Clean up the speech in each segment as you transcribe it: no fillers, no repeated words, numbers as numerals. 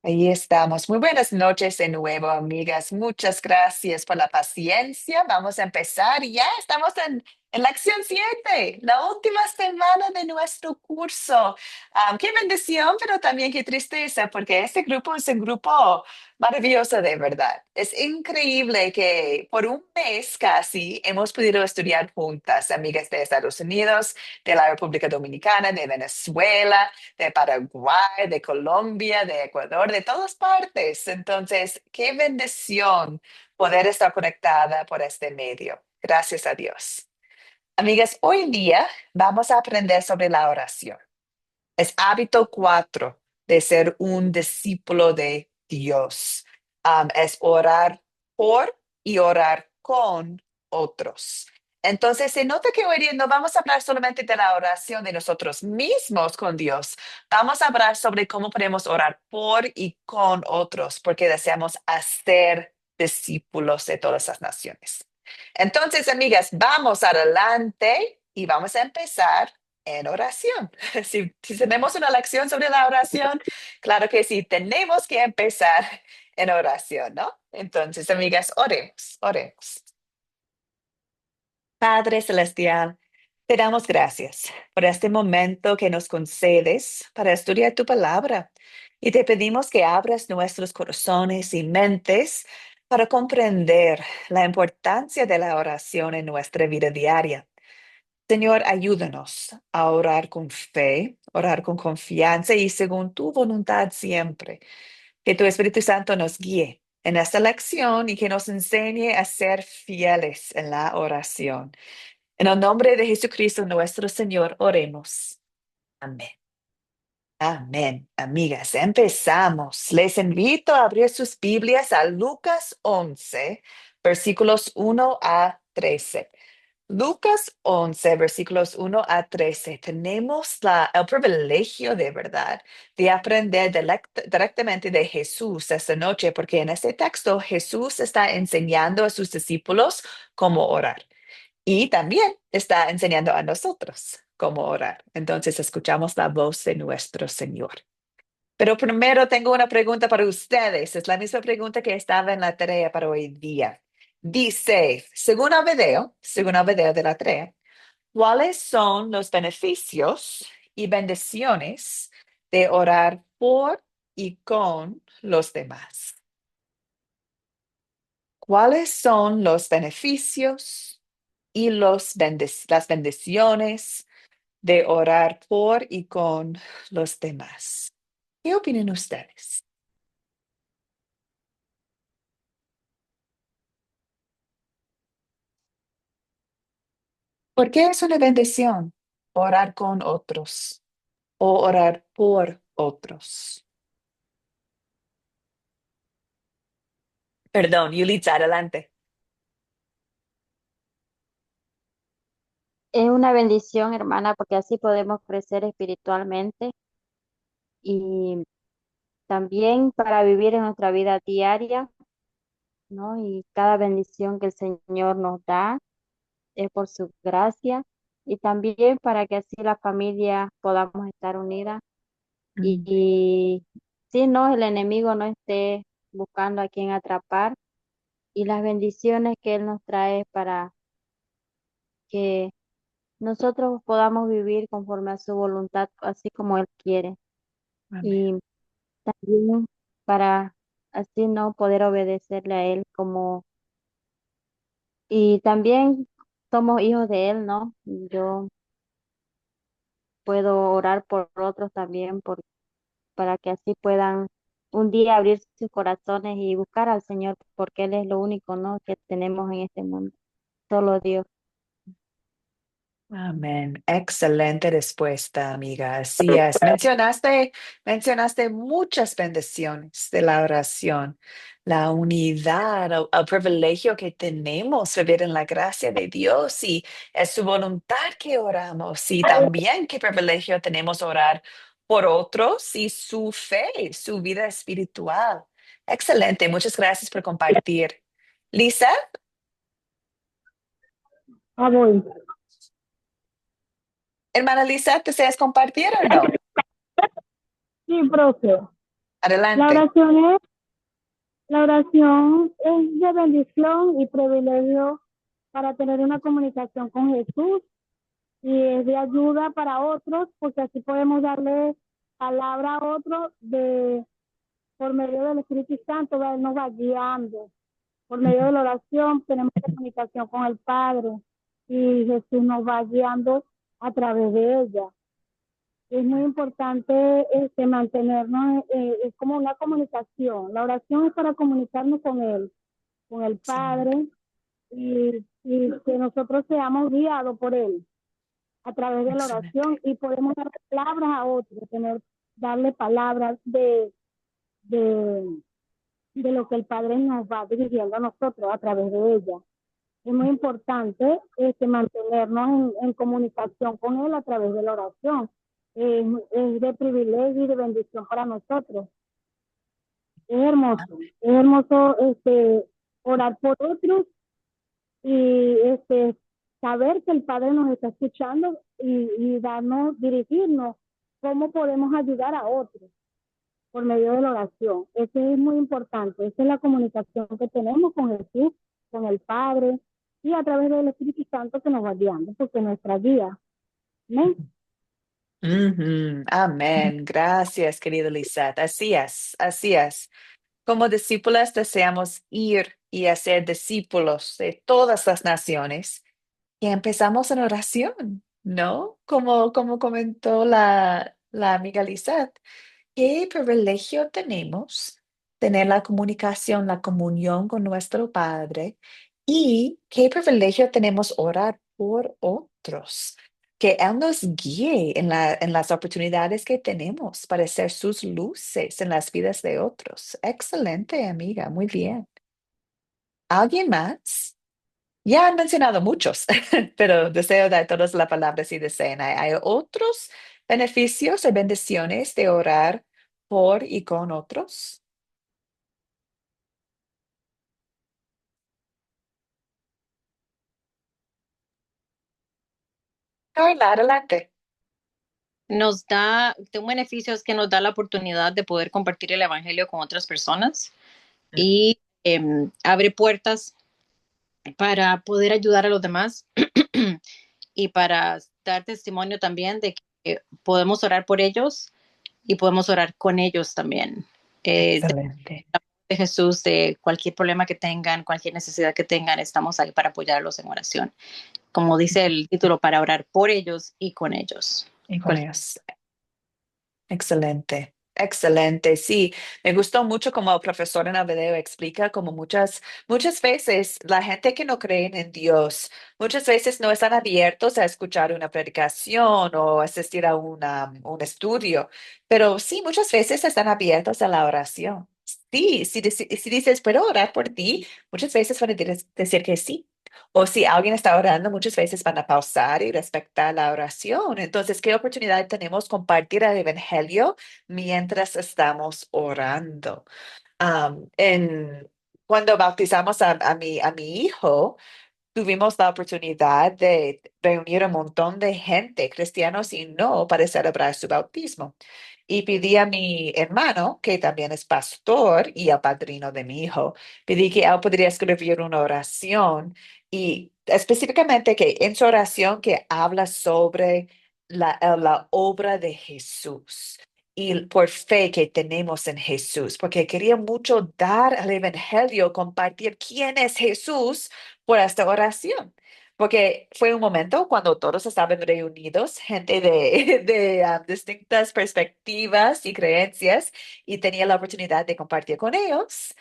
Ahí estamos. Muy buenas noches de nuevo, amigas. Muchas gracias por la paciencia. Vamos a empezar. Ya estamos en la lección 7, la última semana de nuestro curso. Qué bendición, pero también qué tristeza, porque este grupo es un grupo maravilloso de verdad. Es increíble que por un mes casi hemos podido estudiar juntas, amigas de Estados Unidos, de la República Dominicana, de Venezuela, de Paraguay, de Colombia, de Ecuador, de todas partes. Entonces, qué bendición poder estar conectada por este medio. Gracias a Dios. Amigas, hoy día vamos a aprender sobre la oración. Es hábito 4 de ser un discípulo de Dios. Es orar por y orar con otros. Entonces, se nota que hoy día no vamos a hablar solamente de la oración de nosotros mismos con Dios. Vamos a hablar sobre cómo podemos orar por y con otros, porque deseamos hacer discípulos de todas las naciones. Entonces, amigas, vamos adelante y vamos a empezar en oración. Si tenemos una lección sobre la oración, claro que sí, tenemos que empezar en oración, ¿no? Entonces, amigas, oremos, oremos. Padre Celestial, te damos gracias por este momento que nos concedes para estudiar tu palabra y te pedimos que abras nuestros corazones y mentes para comprender la importancia de la oración en nuestra vida diaria. Señor, ayúdanos a orar con fe, orar con confianza y según tu voluntad siempre. Que tu Espíritu Santo nos guíe en esta lección y que nos enseñe a ser fieles en la oración. En el nombre de Jesucristo nuestro Señor, oremos. Amén. Amén. Amigas, empezamos. Les invito a abrir sus Biblias a Lucas 11, versículos 1 a 13. Lucas 11, versículos 1 a 13. Tenemos el privilegio de verdad de aprender directamente de Jesús esta noche, porque en este texto Jesús está enseñando a sus discípulos cómo orar y también está enseñando a nosotros cómo orar. Entonces escuchamos la voz de nuestro Señor. Pero primero tengo una pregunta para ustedes. Es la misma pregunta que estaba en la tarea para hoy día. Dice, según el video de la tarea, ¿cuáles son los beneficios y bendiciones de orar por y con los demás? ¿Cuáles son los beneficios y las bendiciones de orar por y con los demás? ¿Qué opinan ustedes? ¿Por qué es una bendición orar con otros o orar por otros? Perdón, Yulitza, adelante. Es una bendición, hermana, porque así podemos crecer espiritualmente y también para vivir en nuestra vida diaria, ¿no? Y cada bendición que el Señor nos da es por su gracia y también para que así la familia podamos estar unidas Mm, y si no, el enemigo no esté buscando a quien atrapar y las bendiciones que Él nos trae para que nosotros podamos vivir conforme a su voluntad, así como Él quiere. amén, Y también para así no poder obedecerle a Él como, y también somos hijos de Él, ¿no? Yo puedo orar por otros también para que así puedan un día abrir sus corazones y buscar al Señor, porque Él es lo único, ¿no? Que tenemos en este mundo, solo Dios. amén. Excelente respuesta, amiga. Así es. Mencionaste muchas bendiciones de la oración, la unidad, el privilegio que tenemos de vivir en la gracia de Dios y es su voluntad que oramos y también qué privilegio tenemos orar por otros y su fe, su vida espiritual. Excelente. Muchas gracias por compartir. Lisa. Ah, voy. Hermana Lisa, ¿deseas compartir o no? Sí, profe. La Adelante. oración es, la oración es de bendición y privilegio para tener una comunicación con Jesús y es de ayuda para otros, porque así podemos darle palabra a otros por medio del Espíritu Santo, Él nos va guiando. Por medio de la oración tenemos comunicación con el Padre y Jesús nos va guiando a través de ella. Es muy importante mantenernos, es como una comunicación. La oración es para comunicarnos con Él, con el Excelente. Padre, y que nosotros seamos guiados por Él a través de la Excelente. oración y podemos dar palabras a otros, darle palabras de, de lo que el Padre nos va dirigiendo a nosotros a través de ella. Es muy importante mantenernos en comunicación con Él a través de la oración. Es de privilegio y de bendición para nosotros. Es hermoso orar por otros y saber que el Padre nos está escuchando y dirigirnos cómo podemos ayudar a otros por medio de la oración. Eso es muy importante. Esa es la comunicación que tenemos con Jesús, con el Padre y a través del Espíritu Santo que nos va guiando, porque nuestra guía. ¿Amén? Ujú. Amén. Gracias, querida Lisette. Así es, así es. Como discípulas deseamos ir y hacer discípulos de todas las naciones y empezamos en oración, ¿no? Como comentó la amiga Lisette. Qué privilegio tenemos tener la comunicación, la comunión con nuestro Padre y qué privilegio tenemos orar por otros. Que Él nos guíe en las oportunidades que tenemos para ser sus luces en las vidas de otros. Excelente, amiga, muy bien. ¿Alguien más? Ya han mencionado muchos, pero deseo dar todas las palabras si desean. Hay otros beneficios y bendiciones de orar por y con otros. Carla, adelante. Un beneficio es que nos da la oportunidad de poder compartir el Evangelio con otras personas y abre puertas para poder ayudar a los demás y para dar testimonio también de que podemos orar por ellos y podemos orar con ellos también. Excelente. De Jesús, de cualquier problema que tengan, cualquier necesidad que tengan, estamos ahí para apoyarlos en oración. Como dice el título, para orar por ellos y con ellos. Y con ellos. Excelente, excelente. Sí, me gustó mucho como el profesor en el video explica, como muchas veces la gente que no cree en Dios, muchas veces no están abiertos a escuchar una predicación o asistir a un estudio, pero sí, muchas veces están abiertos a la oración. Sí, si dices, ¿puedo orar por ti? Muchas veces van a decir que sí. O si alguien está orando, muchas veces van a pausar y respetar la oración. Entonces, ¿qué oportunidad tenemos compartir el evangelio mientras estamos orando? Cuando bautizamos a mi hijo, tuvimos la oportunidad de reunir un montón de gente, cristianos y no, para celebrar su bautismo. Y pedí a mi hermano, que también es pastor y el padrino de mi hijo, pedí que él podría escribir una oración y específicamente que en su oración que habla sobre la obra de Jesús y por fe que tenemos en Jesús, porque quería mucho dar el evangelio, compartir quién es Jesús por esta oración, porque fue un momento cuando todos estaban reunidos, gente de distintas perspectivas y creencias, y tenía la oportunidad de compartir con ellos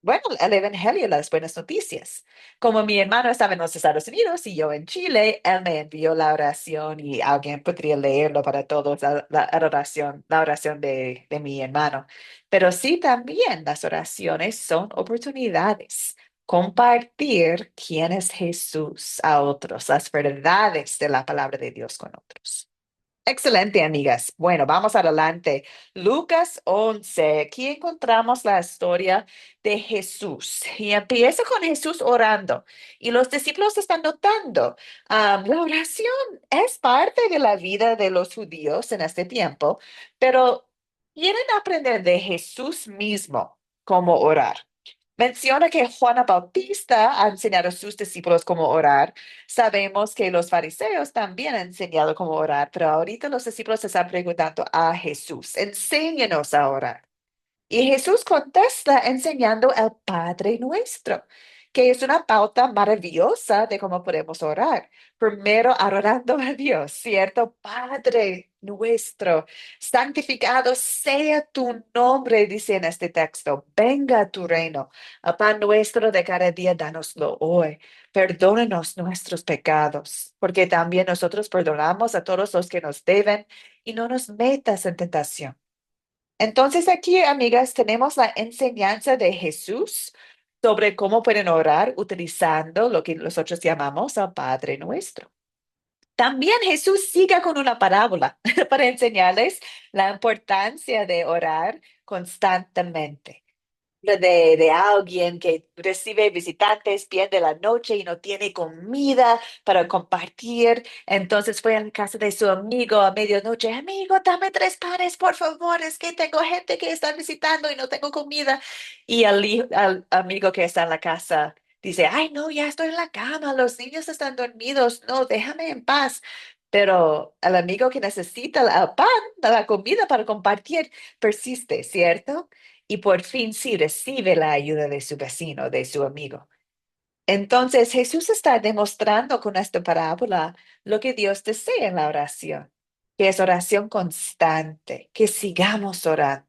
bueno, el evangelio, las buenas noticias. Como mi hermano estaba en los Estados Unidos y yo en Chile, él me envió la oración y alguien podría leerlo para todos, la oración de mi hermano. Pero sí, también las oraciones son oportunidades. Compartir quién es Jesús a otros, las verdades de la palabra de Dios con otros. Excelente, amigas. Bueno, vamos adelante. Lucas 11. Aquí encontramos la historia de Jesús y empieza con Jesús orando y los discípulos están notando, la oración es parte de la vida de los judíos en este tiempo, pero quieren aprender de Jesús mismo cómo orar. Menciona que Juana Bautista ha enseñado a sus discípulos cómo orar. Sabemos que los fariseos también han enseñado cómo orar, pero ahorita los discípulos están preguntando a Jesús, enséñanos a orar. Y Jesús contesta enseñando el Padre Nuestro, que es una pauta maravillosa de cómo podemos orar. Primero adorando a Dios, ¿cierto? Padre Nuestro, santificado sea tu nombre, dice en este texto. Venga tu reino. El pan nuestro de cada día, dánoslo hoy. Perdónanos nuestros pecados, porque también nosotros perdonamos a todos los que nos deben y no nos metas en tentación. Entonces aquí, amigas, tenemos la enseñanza de Jesús sobre cómo pueden orar utilizando lo que nosotros llamamos al Padre Nuestro. También Jesús sigue con una parábola para enseñarles la importancia de orar constantemente de alguien que recibe visitantes bien de la noche y no tiene comida para compartir. Entonces fue en casa de su amigo a medianoche. Amigo, dame 3 panes, por favor. Es que tengo gente que está visitando y no tengo comida. Y al amigo que está en la casa dice, ay, no, ya estoy en la cama. Los niños están dormidos. No, déjame en paz. Pero el amigo que necesita el pan, la comida para compartir, persiste, ¿cierto? Y por fin sí recibe la ayuda de su vecino, de su amigo. Entonces Jesús está demostrando con esta parábola lo que Dios desea en la oración, que es oración constante, que sigamos orando.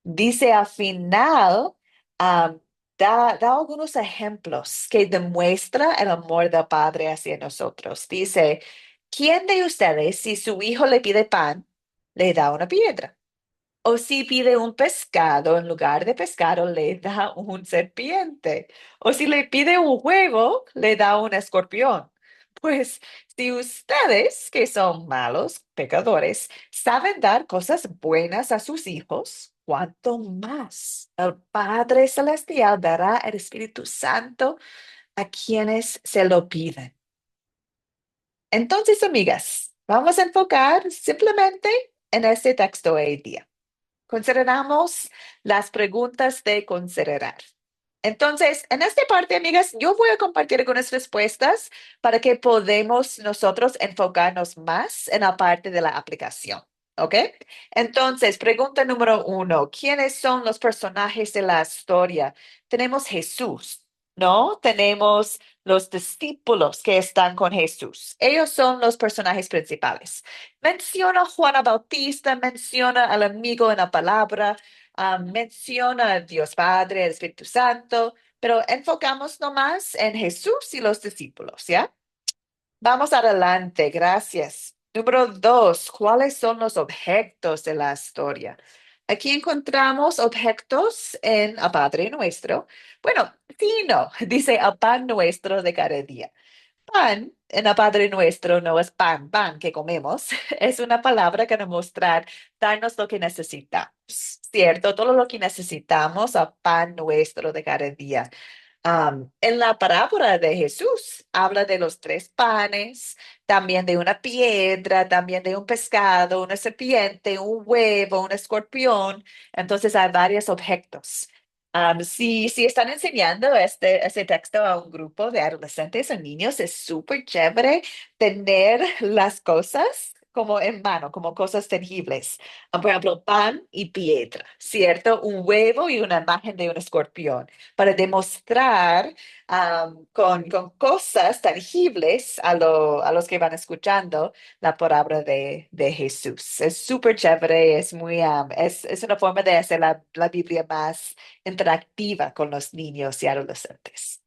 Dice al final, am, da algunos ejemplos que demuestra el amor del Padre hacia nosotros. Dice, ¿quién de ustedes, si su hijo le pide pan, le da una piedra? O si pide un pescado, en lugar de pescado, le da un serpiente. O si le pide un huevo, le da un escorpión. Pues si ustedes, que son malos pecadores, saben dar cosas buenas a sus hijos, ¿cuánto más el Padre Celestial dará el Espíritu Santo a quienes se lo piden? Entonces, amigas, vamos a enfocar simplemente en este texto hoy día. Consideramos las preguntas de considerar. Entonces, en esta parte, amigas, yo voy a compartir algunas respuestas para que podamos nosotros enfocarnos más en la parte de la aplicación. ¿Ok? Entonces, pregunta número 1. ¿Quiénes son los personajes de la historia? Tenemos Jesús, ¿no? Tenemos los discípulos que están con Jesús. Ellos son los personajes principales. Menciona a Juana Bautista, menciona al amigo en la palabra, menciona a Dios Padre, el Espíritu Santo, pero enfocamos nomás en Jesús y los discípulos, ¿ya? Vamos adelante, gracias. Número 2, ¿cuáles son los objetos de la historia? Aquí encontramos objetos en el Padre Nuestro. Bueno, sí, no, dice el pan nuestro de cada día. Pan en el Padre Nuestro no es pan que comemos. Es una palabra que nos mostrar darnos lo que necesitamos, ¿cierto? Todo lo que necesitamos, a pan nuestro de cada día. En la parábola de Jesús habla de los 3 panes, también de una piedra, también de un pescado, una serpiente, un huevo, un escorpión. Entonces hay varios objetos. Si están enseñando este texto a un grupo de adolescentes o niños, es súper chévere tener las cosas como en mano, como cosas tangibles. Por ejemplo, pan y piedra, ¿cierto? Un huevo y una imagen de un escorpión para demostrar con cosas tangibles a los que van escuchando la palabra de Jesús. Es súper chévere, es es una forma de hacer la Biblia más interactiva con los niños y adolescentes.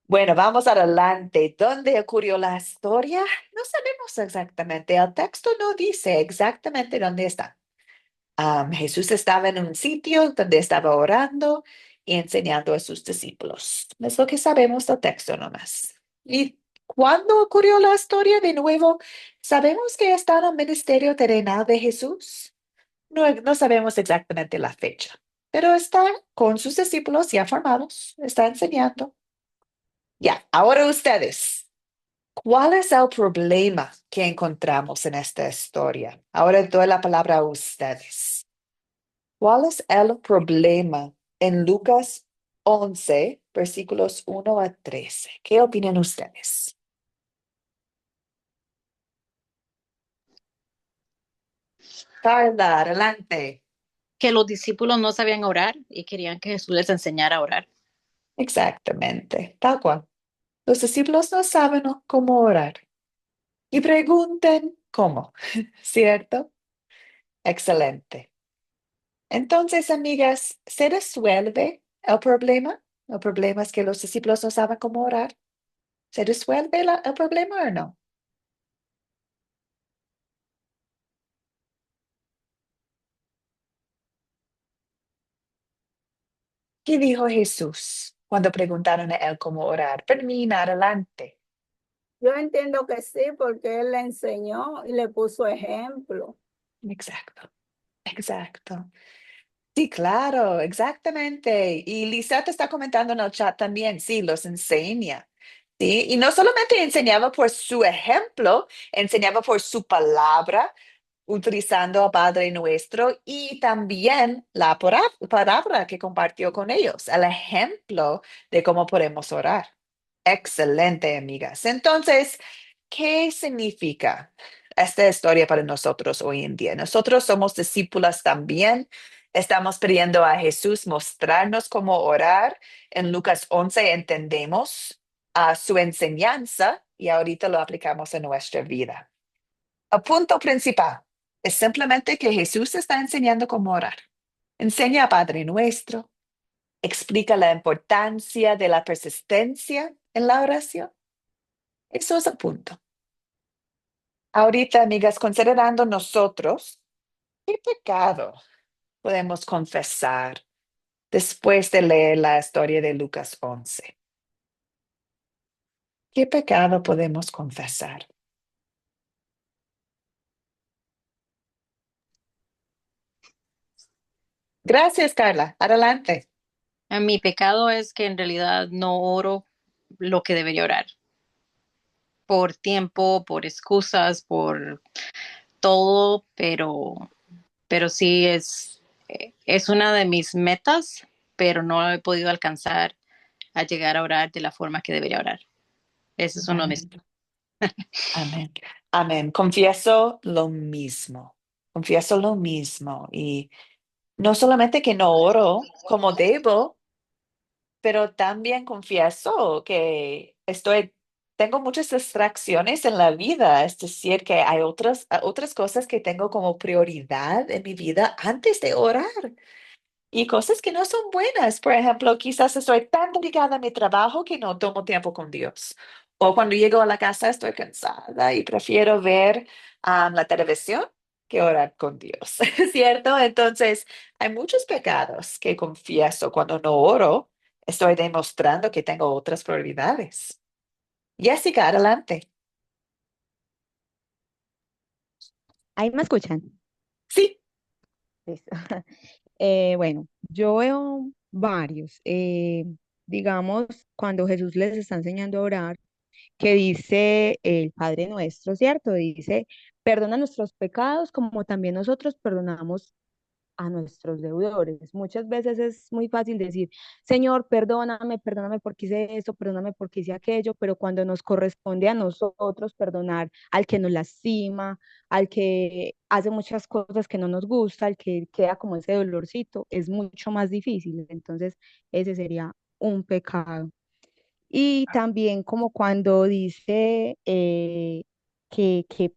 Bueno, vamos adelante. ¿Dónde ocurrió la historia? No sabemos exactamente. El texto no dice exactamente dónde está. Jesús estaba en un sitio donde estaba orando y enseñando a sus discípulos. Es lo que sabemos del texto nomás. ¿Y cuándo ocurrió la historia de nuevo? Sabemos que está en el ministerio terrenal de Jesús. No sabemos exactamente la fecha, pero está con sus discípulos ya formados, está enseñando. Ya, ahora ustedes. ¿Cuál es el problema que encontramos en esta historia? Ahora doy la palabra a ustedes. ¿Cuál es el problema en Lucas 11, versículos 1 a 13? ¿Qué opinan ustedes? Carla, adelante. Que los discípulos no sabían orar y querían que Jesús les enseñara a orar. Exactamente, tal cual. Los discípulos no saben cómo orar y preguntan cómo, ¿cierto? Excelente. Entonces, amigas, ¿se resuelve el problema? El problema es que los discípulos no saben cómo orar. ¿Se resuelve el problema o no? ¿Qué dijo Jesús cuando preguntaron a él cómo orar? Termina adelante. Yo entiendo que sí, porque él le enseñó y le puso ejemplo. Exacto, exacto. Sí, claro, exactamente. Y Lisa te está comentando en el chat también, sí, los enseña. Sí, y no solamente enseñaba por su ejemplo, enseñaba por su palabra, utilizando a Padre Nuestro y también la palabra que compartió con ellos, el ejemplo de cómo podemos orar. Excelente, amigas. Entonces, ¿qué significa esta historia para nosotros hoy en día? Nosotros somos discípulas también. Estamos pidiendo a Jesús mostrarnos cómo orar. En Lucas 11 entendemos su enseñanza y ahorita lo aplicamos en nuestra vida. El punto principal es simplemente que Jesús está enseñando cómo orar. Enseña a Padre Nuestro, explica la importancia de la persistencia en la oración. Eso es el punto. Ahorita, amigas, considerando nosotros, ¿qué pecado podemos confesar después de leer la historia de Lucas 11? ¿Qué pecado podemos confesar? Gracias, Carla. Adelante. Mi pecado es que en realidad no oro lo que debería orar, por tiempo, por excusas, por todo, pero sí es una de mis metas, pero no he podido alcanzar a llegar a orar de la forma que debería orar. Ese es uno de mis... Amén. Amén. Amén. Confieso lo mismo. Confieso lo mismo. Y no solamente que no oro como debo, pero también confieso que tengo muchas distracciones en la vida. Es decir, que hay otras cosas que tengo como prioridad en mi vida antes de orar. Y cosas que no son buenas. Por ejemplo, quizás estoy tan dedicada a mi trabajo que no tomo tiempo con Dios. O cuando llego a la casa estoy cansada y prefiero ver la televisión que orar con Dios, ¿cierto? Entonces, hay muchos pecados que confieso cuando no oro. Estoy demostrando que tengo otras prioridades. Jessica, adelante. Ahí me escuchan. Sí, Listo. Bueno, yo veo varios. Digamos, cuando Jesús les está enseñando a orar, que dice el Padre Nuestro, ¿cierto? Dice, perdona nuestros pecados como también nosotros perdonamos a nuestros deudores. Muchas veces es muy fácil decir, Señor, perdóname, perdóname porque hice esto, perdóname porque hice aquello, pero cuando nos corresponde a nosotros perdonar al que nos lastima, al que hace muchas cosas que no nos gusta, al que queda como ese dolorcito, es mucho más difícil. Entonces, ese sería un pecado. Y también como cuando dice que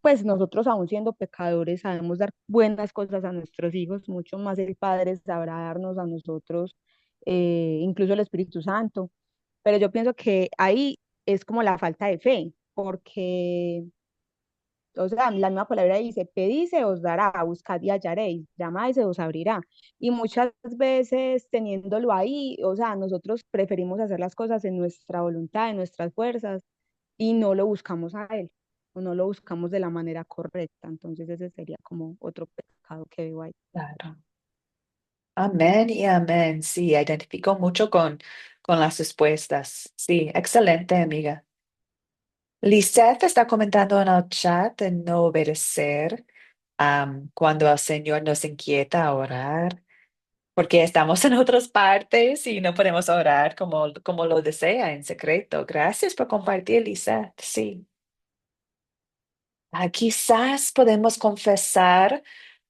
pues nosotros aún siendo pecadores sabemos dar buenas cosas a nuestros hijos, mucho más el Padre sabrá darnos a nosotros, incluso el Espíritu Santo. Pero yo pienso que ahí es como la falta de fe, porque, o sea, la misma palabra dice, pedid y se os dará, buscad y hallaréis, llamad y se os abrirá. Y muchas veces teniéndolo ahí, o sea, nosotros preferimos hacer las cosas en nuestra voluntad, en nuestras fuerzas, y no lo buscamos a Él, o no lo buscamos de la manera correcta. Entonces ese sería como otro pecado que veo ahí. claro. Amén y amén. Sí, identifico mucho con las respuestas. Sí, excelente, amiga. Lisette está comentando en el chat de no obedecer cuando el Señor nos inquieta a orar. porque estamos en otras partes y no podemos orar como lo desea en secreto. Gracias por compartir, Lisa. Sí. Quizás podemos confesar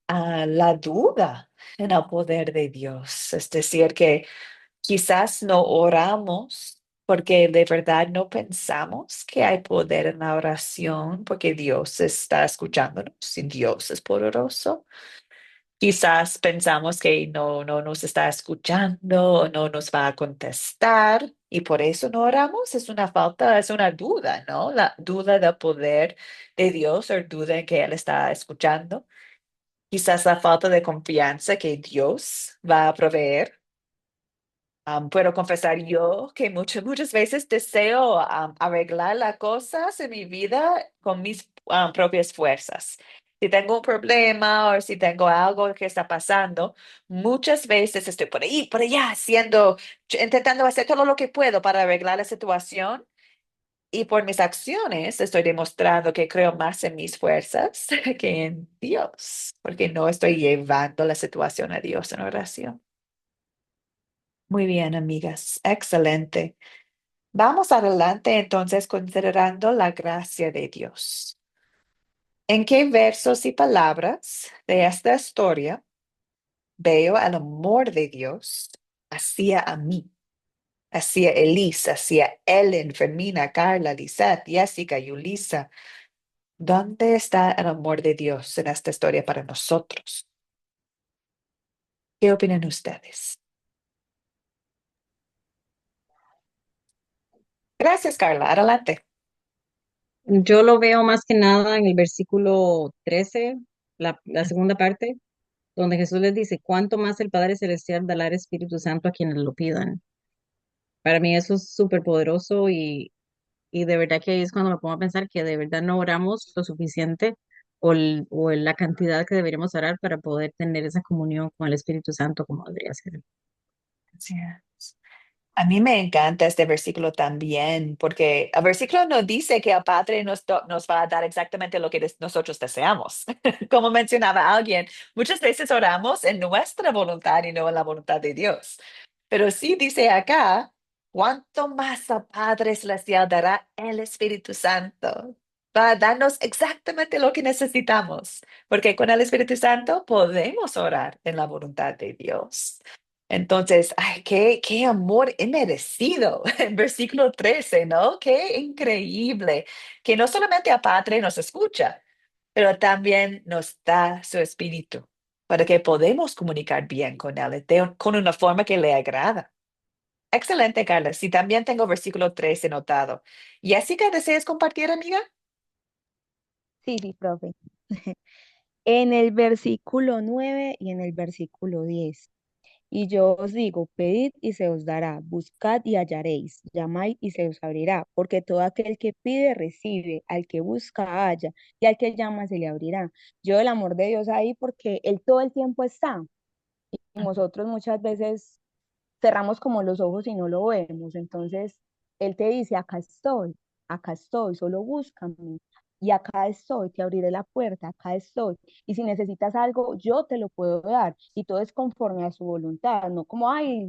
la duda en el poder de Dios. Es decir, que quizás no oramos porque de verdad no pensamos que hay poder en la oración, porque Dios está escuchándonos y Dios es poderoso. Quizás pensamos que no nos está escuchando o no nos va a contestar y por eso no oramos. Es una falta, es una duda, ¿no? La duda del poder de Dios o duda en que Él está escuchando. Quizás la falta de confianza que Dios va a proveer. Puedo confesar yo que muchas veces deseo arreglar las cosas en mi vida con mis propias fuerzas. Si tengo un problema o si tengo algo que está pasando, muchas veces estoy por ahí, por allá, intentando hacer todo lo que puedo para arreglar la situación y por mis acciones estoy demostrando que creo más en mis fuerzas que en Dios, porque no estoy llevando la situación a Dios en oración. Muy bien, amigas. Excelente. Vamos adelante entonces considerando la gracia de Dios. ¿En qué versos y palabras de esta historia veo el amor de Dios hacia a mí, hacia Elisa, hacia Ellen, Fermina, Carla, Lisette, Jessica, Yulisa? ¿Dónde está el amor de Dios en esta historia para nosotros? ¿Qué opinan ustedes? Gracias, Carla. Adelante. Yo lo veo más que nada en el versículo 13, la segunda parte, donde Jesús les dice, ¿cuánto más el Padre Celestial dará el Espíritu Santo a quienes lo pidan? Para mí eso es súper poderoso y de verdad que ahí es cuando me pongo a pensar que de verdad no oramos lo suficiente o la cantidad que deberíamos orar para poder tener esa comunión con el Espíritu Santo como debería ser. Gracias. A mí me encanta este versículo también, porque el versículo nos dice que el Padre nos va a dar exactamente lo que nosotros deseamos. Como mencionaba alguien, muchas veces oramos en nuestra voluntad y no en la voluntad de Dios. Pero sí dice acá, cuánto más el Padre Celestial dará el Espíritu Santo. Va a darnos exactamente lo que necesitamos, porque con el Espíritu Santo podemos orar en la voluntad de Dios. Entonces, ay, qué amor inmerecido en versículo 13, ¿no? Qué increíble que no solamente a Padre nos escucha, pero también nos da su espíritu para que podamos comunicar bien con Él, con una forma que le agrada. Excelente, Carla. Sí, también tengo versículo 13 notado. Jessica, ¿deseas compartir, amiga? Sí, sí, profe. En el versículo 9 y en el versículo 10. Y yo os digo, pedid y se os dará, buscad y hallaréis, llamad y se os abrirá, porque todo aquel que pide recibe, al que busca halla, y al que llama se le abrirá. Yo el amor de Dios ahí porque Él todo el tiempo está, y nosotros muchas veces cerramos como los ojos y no lo vemos. Entonces, Él te dice, acá estoy, solo búscame. Y acá estoy, te abriré la puerta, acá estoy. Y si necesitas algo, yo te lo puedo dar. Y todo es conforme a su voluntad, no como, ay,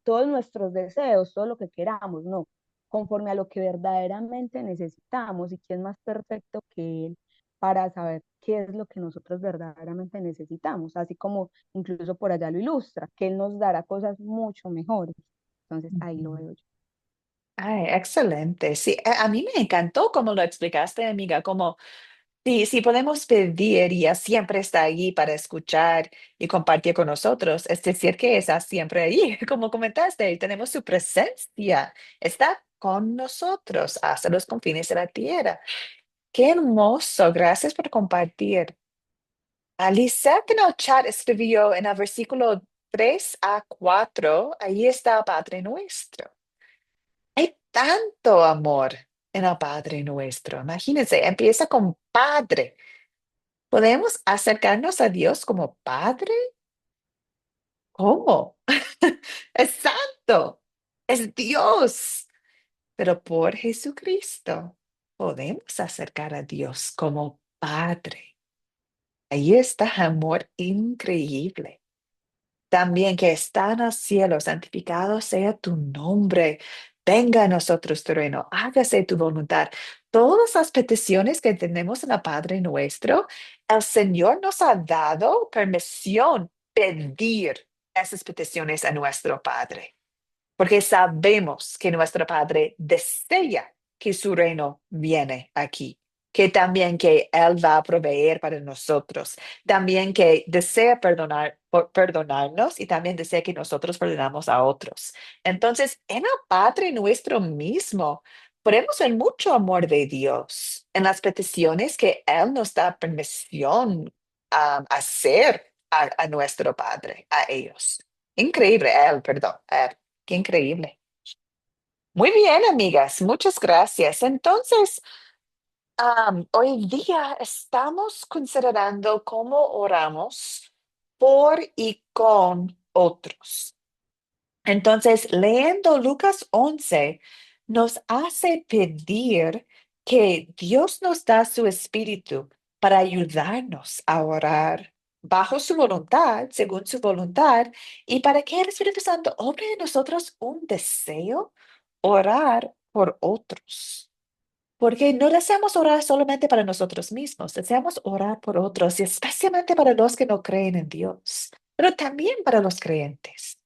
todos nuestros deseos, todo lo que queramos, no. Conforme a lo que verdaderamente necesitamos. ¿Y quién más perfecto que Él para saber qué es lo que nosotros verdaderamente necesitamos? Así como incluso por allá lo ilustra, que Él nos dará cosas mucho mejores. Entonces ahí lo Ujú. veo yo. Ay, excelente. Sí, a mí me encantó cómo lo explicaste, amiga, como sí, podemos pedir y ella siempre está allí para escuchar y compartir con nosotros. Es decir, que está siempre ahí, como comentaste, tenemos su presencia, está con nosotros hasta los confines de la tierra. Qué hermoso, gracias por compartir. Lisette en el chat escribió en el versículo 3 a 4, ahí está Padre Nuestro. Hay tanto amor en el Padre Nuestro. Imagínense, empieza con Padre. ¿Podemos acercarnos a Dios como Padre? ¿Cómo? Es santo, es Dios, pero por Jesucristo podemos acercar a Dios como Padre. Ahí está amor increíble. También que está en el cielo, santificado sea tu nombre. Venga a nosotros tu reino, hágase tu voluntad. Todas las peticiones que tenemos en el Padre nuestro, el Señor nos ha dado permisión pedir esas peticiones a nuestro Padre, porque sabemos que nuestro Padre desea que su reino viene aquí, que también que Él va a proveer para nosotros, también que desea perdonarnos y también desea que nosotros perdonamos a otros. Entonces, en el Padre nuestro mismo, podemos ver mucho amor de Dios en las peticiones que Él nos da permisión a hacer a nuestro Padre, a ellos. Increíble, Él, perdón. Qué increíble. Muy bien, amigas, muchas gracias. Entonces, hoy día estamos considerando cómo oramos por y con otros. Entonces, leyendo Lucas 11, nos hace pedir que Dios nos da su espíritu para ayudarnos a orar bajo su voluntad, según su voluntad, y para que el Espíritu Santo obre en nosotros un deseo orar por otros. Porque no deseamos orar solamente para nosotros mismos, deseamos orar por otros, y especialmente para los que no creen en Dios, pero también para los creyentes.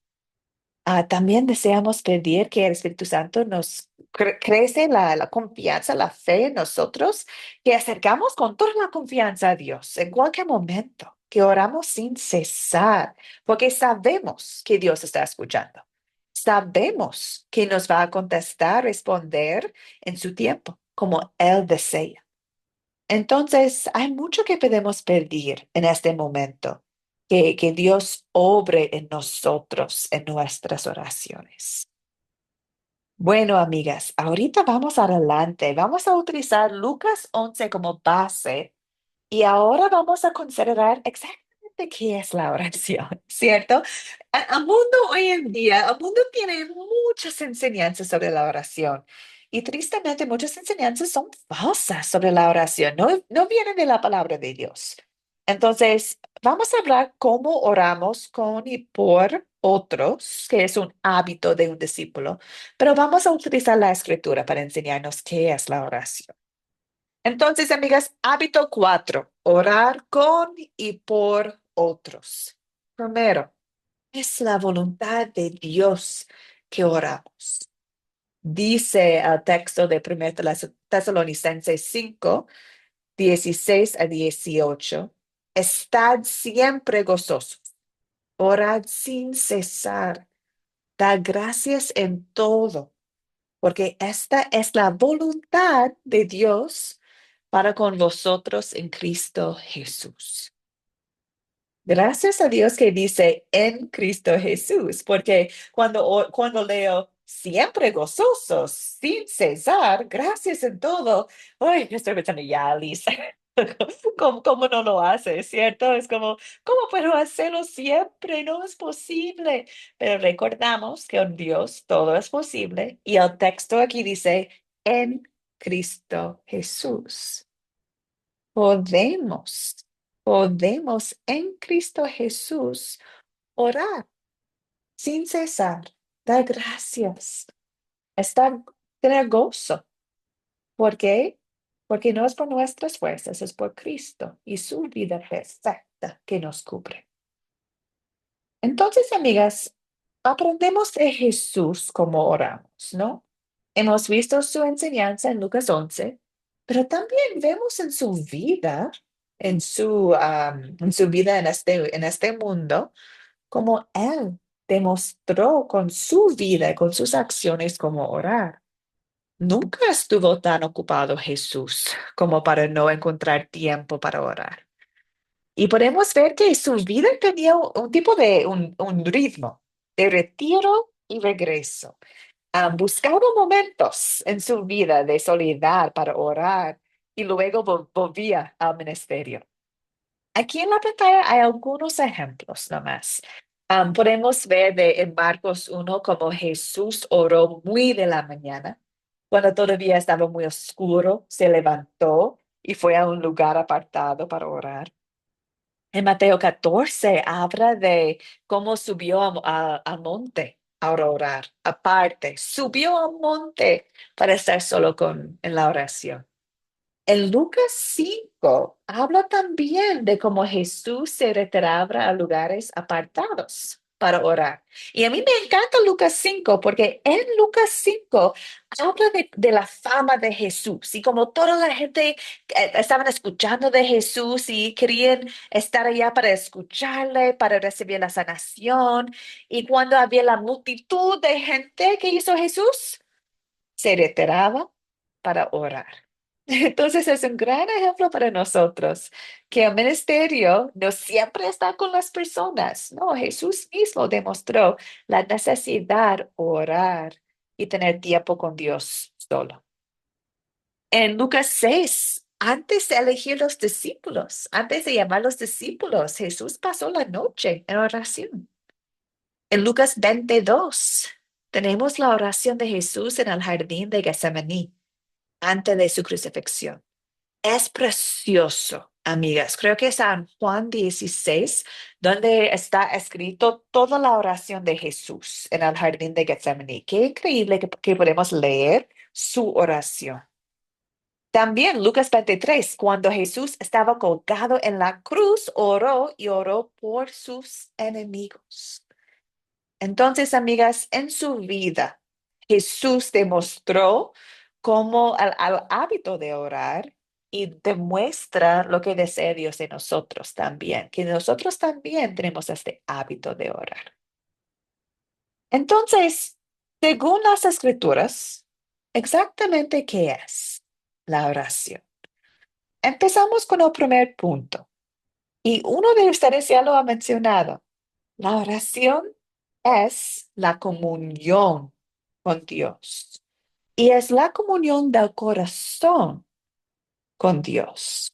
También deseamos pedir que el Espíritu Santo nos crece la confianza, la fe en nosotros, que acercamos con toda la confianza a Dios en cualquier momento, que oramos sin cesar, porque sabemos que Dios está escuchando. Sabemos que nos va a contestar, responder en su tiempo, como Él desea. Entonces, hay mucho que podemos pedir en este momento, que Dios obre en nosotros, en nuestras oraciones. Bueno, amigas, ahorita vamos adelante. Vamos a utilizar Lucas 11 como base y ahora vamos a considerar exactamente qué es la oración, ¿cierto? El mundo hoy en día, el mundo tiene muchas enseñanzas sobre la oración y tristemente muchas enseñanzas son falsas sobre la oración, no vienen de la palabra de Dios. Entonces, vamos a hablar cómo oramos con y por otros, que es un hábito de un discípulo, pero vamos a utilizar la escritura para enseñarnos qué es la oración. Entonces, amigas, hábito 4, orar con y por otros. Primero, es la voluntad de Dios que oramos. Dice el texto de 1 Tesalonicenses 5, 16 a 18. Estad siempre gozosos, orad sin cesar, dad gracias en todo, porque esta es la voluntad de Dios para con vosotros en Cristo Jesús. Gracias a Dios que dice en Cristo Jesús, porque cuando leo siempre gozosos, sin cesar, gracias en todo, ay, yo estoy pensando, ya, Lisa, ¿cómo no lo hace, cierto? Es como, ¿cómo puedo hacerlo siempre? No es posible. Pero recordamos que en Dios todo es posible y el texto aquí dice en Cristo Jesús. Podemos, podemos en Cristo Jesús orar sin cesar, dar gracias, estar, tener gozo. ¿Por qué? Porque no es por nuestras fuerzas, es por Cristo y su vida perfecta que nos cubre. Entonces, amigas, aprendemos de Jesús cómo oramos, ¿no? Hemos visto su enseñanza en Lucas 11, pero también vemos en su vida, en su vida en este mundo, cómo Él demostró con su vida y con sus acciones cómo orar. Nunca estuvo tan ocupado Jesús como para no encontrar tiempo para orar. Y podemos ver que su vida tenía un tipo de un ritmo de retiro y regreso. Buscaba momentos en su vida de soledad para orar y luego volvía al ministerio. Aquí en la pantalla hay algunos ejemplos nomás. Podemos ver en Marcos 1 como Jesús oró muy de la mañana. Cuando todavía estaba muy oscuro, se levantó y fue a un lugar apartado para orar. En Mateo 14 habla de cómo subió al monte a orar. Aparte, subió al monte para estar solo en la oración. En Lucas 5 habla también de cómo Jesús se retiraba a lugares apartados para orar. Y a mí me encanta Lucas 5 porque en Lucas 5 habla de la fama de Jesús y como toda la gente estaban escuchando de Jesús y querían estar allá para escucharle, para recibir la sanación. Y cuando había la multitud de gente que hizo Jesús, se retiraba para orar. Entonces es un gran ejemplo para nosotros que el ministerio no siempre está con las personas. No, Jesús mismo demostró la necesidad de orar y tener tiempo con Dios solo. En Lucas 6, antes de elegir los discípulos, antes de llamar los discípulos, Jesús pasó la noche en oración. En Lucas 22, tenemos la oración de Jesús en el jardín de Getsemaní antes de su crucifixión. Es precioso, amigas. Creo que es San Juan 16, donde está escrito toda la oración de Jesús en el jardín de Getsemaní. Qué increíble que podemos leer su oración. También Lucas 23, cuando Jesús estaba colgado en la cruz, oró y oró por sus enemigos. Entonces, amigas, en su vida, Jesús demostró cómo al hábito de orar y demuestra lo que desea Dios de nosotros también, que nosotros también tenemos este hábito de orar. Entonces, según las escrituras, exactamente qué es la oración. Empezamos con el primer punto y uno de ustedes ya lo ha mencionado. La oración es la comunión con Dios y es la comunión del corazón con Dios.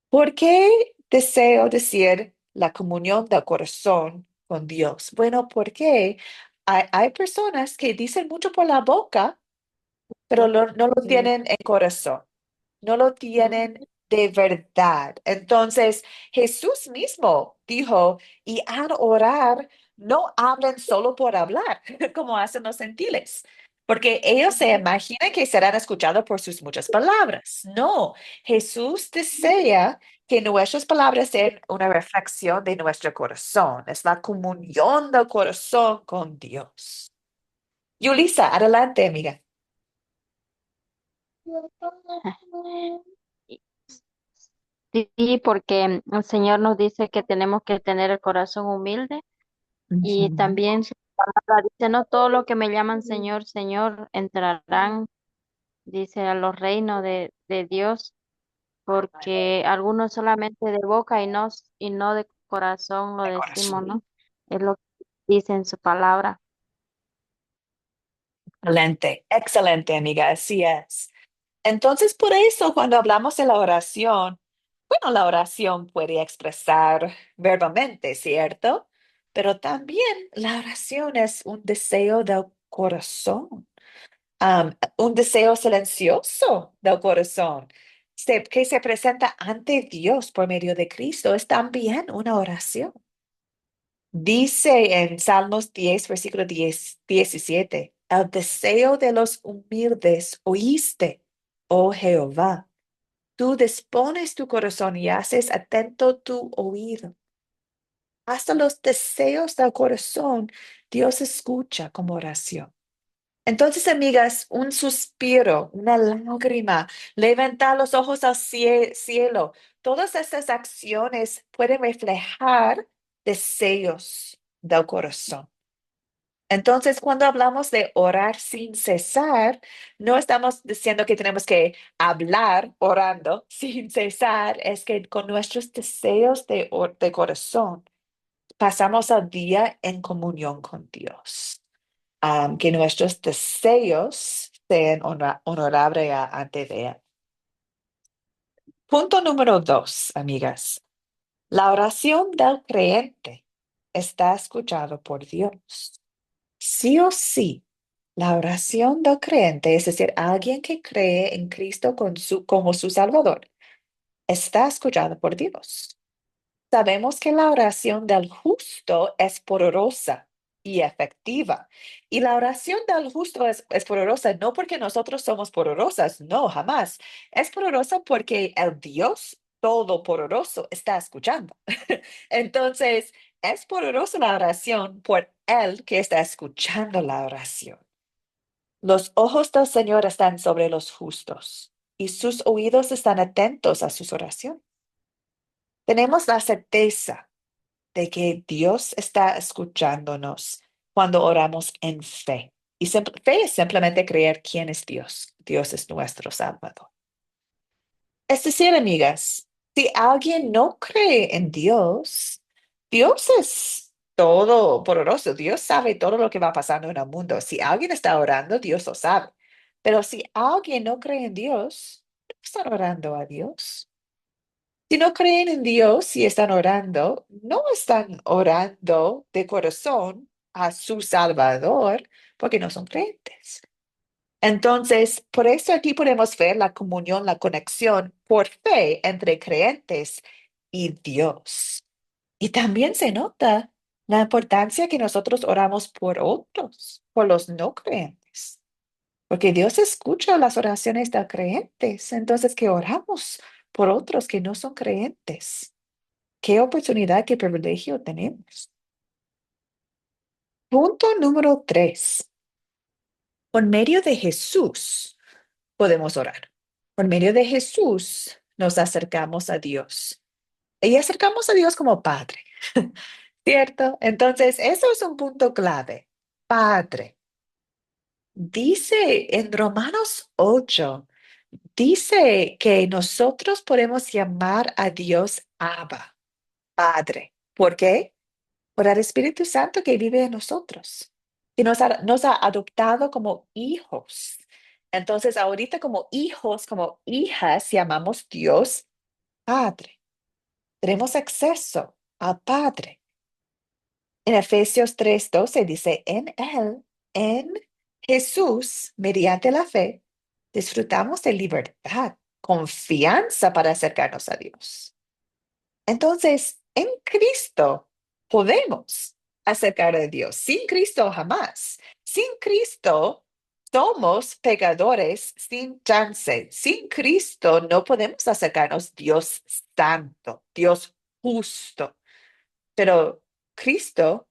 ¿Por qué deseo decir la comunión del corazón con Dios? Bueno, porque hay personas que dicen mucho por la boca, pero no lo Sí. tienen en corazón, no lo tienen de verdad. Entonces, Jesús mismo dijo, y al orar, no hablen solo por hablar, como hacen los gentiles, porque ellos se imaginan que serán escuchados por sus muchas palabras. No, Jesús desea que nuestras palabras sean una reflexión de nuestro corazón. Es la comunión del corazón con Dios. Yulisa, adelante, amiga. Sí, porque el Señor nos dice que tenemos que tener el corazón humilde y Ujú. también su palabra dice, no todo lo que me llaman Señor, Señor entrarán, dice, a los reinos de Dios, porque algunos solamente de boca y no de corazón lo De decimos, corazón. ¿no? Es lo que dice en su palabra. Excelente, excelente, amiga, así es. Entonces, por eso, cuando hablamos de la oración, bueno, la oración puede expresar verbalmente, ¿cierto? Pero también la oración es un deseo del corazón, un deseo silencioso del corazón, que se presenta ante Dios por medio de Cristo, es también una oración. Dice en Salmos 10, versículo 17, el deseo de los humildes oíste, oh Jehová. Tú dispones tu corazón y haces atento tu oído. Hasta los deseos del corazón, Dios escucha como oración. Entonces, amigas, un suspiro, una lágrima, levantar los ojos al cielo, todas estas acciones pueden reflejar deseos del corazón. Entonces, cuando hablamos de orar sin cesar, no estamos diciendo que tenemos que hablar orando sin cesar, es que con nuestros deseos de corazón pasamos el día en comunión con Dios. Que nuestros deseos sean honorables ante Él. Punto número 2, amigas. La oración del creyente está escuchada por Dios. Sí o sí, la oración del creyente, es decir, alguien que cree en Cristo como su Salvador, está escuchada por Dios. Sabemos que la oración del justo es poderosa y efectiva. Y la oración del justo es poderosa no porque nosotros somos poderosas, no, jamás. Es poderosa porque el Dios Todopoderoso está escuchando. Entonces, es poderosa la oración por Él que está escuchando la oración. Los ojos del Señor están sobre los justos y sus oídos están atentos a sus oraciones. Tenemos la certeza de que Dios está escuchándonos cuando oramos en fe. Y fe es simplemente creer quién es Dios. Dios es nuestro Salvador. Es decir, amigas, si alguien no cree en Dios, Dios es todo poderoso. Dios sabe todo lo que va pasando en el mundo. Si alguien está orando, Dios lo sabe. Pero si alguien no cree en Dios, no están orando a Dios. Si no creen en Dios y están orando, no están orando de corazón a su Salvador porque no son creyentes. Entonces, por eso aquí podemos ver la comunión, la conexión por fe entre creyentes y Dios. Y también se nota la importancia que nosotros oramos por otros, por los no creyentes. Porque Dios escucha las oraciones de creyentes, entonces que oramos por otros que no son creyentes. Qué oportunidad, qué privilegio tenemos. Punto número 3. Por medio de Jesús podemos orar. Por medio de Jesús nos acercamos a Dios. Y acercamos a Dios como Padre, ¿cierto? Entonces, eso es un punto clave. Padre. Dice en Romanos 8. Dice que nosotros podemos llamar a Dios Abba, Padre. ¿Por qué? Por el Espíritu Santo que vive en nosotros, y nos ha adoptado como hijos. Entonces, ahorita como hijos, como hijas, llamamos Dios Padre. Tenemos acceso al Padre. En Efesios 3:12 dice, en Él, en Jesús, mediante la fe, disfrutamos de libertad, confianza para acercarnos a Dios. Entonces, en Cristo podemos acercar a Dios. Sin Cristo jamás. Sin Cristo somos pecadores sin chance. Sin Cristo no podemos acercarnos Dios santo, Dios justo. Pero Cristo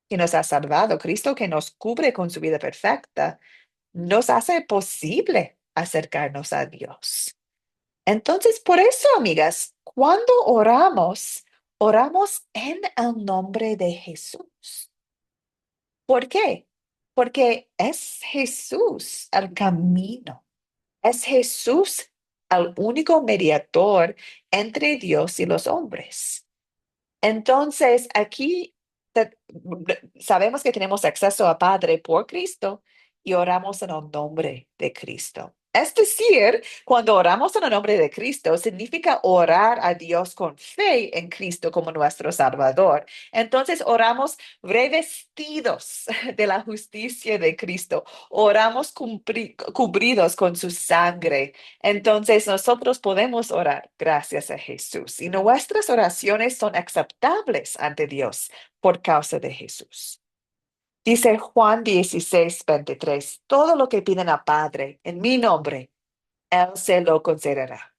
que nos ha salvado, Cristo que nos cubre con su vida perfecta, nos hace posible acercarnos a Dios. Entonces, por eso, amigas, cuando oramos, oramos en el nombre de Jesús. ¿Por qué? Porque es Jesús el camino. Es Jesús el único mediador entre Dios y los hombres. Entonces, aquí sabemos que tenemos acceso a Padre por Cristo y oramos en el nombre de Cristo. Es decir, cuando oramos en el nombre de Cristo, significa orar a Dios con fe en Cristo como nuestro Salvador. Entonces, oramos revestidos de la justicia de Cristo. Oramos cubridos con su sangre. Entonces nosotros podemos orar gracias a Jesús y nuestras oraciones son aceptables ante Dios por causa de Jesús. Dice Juan 16:23, todo lo que piden a Padre en mi nombre, Él se lo concederá.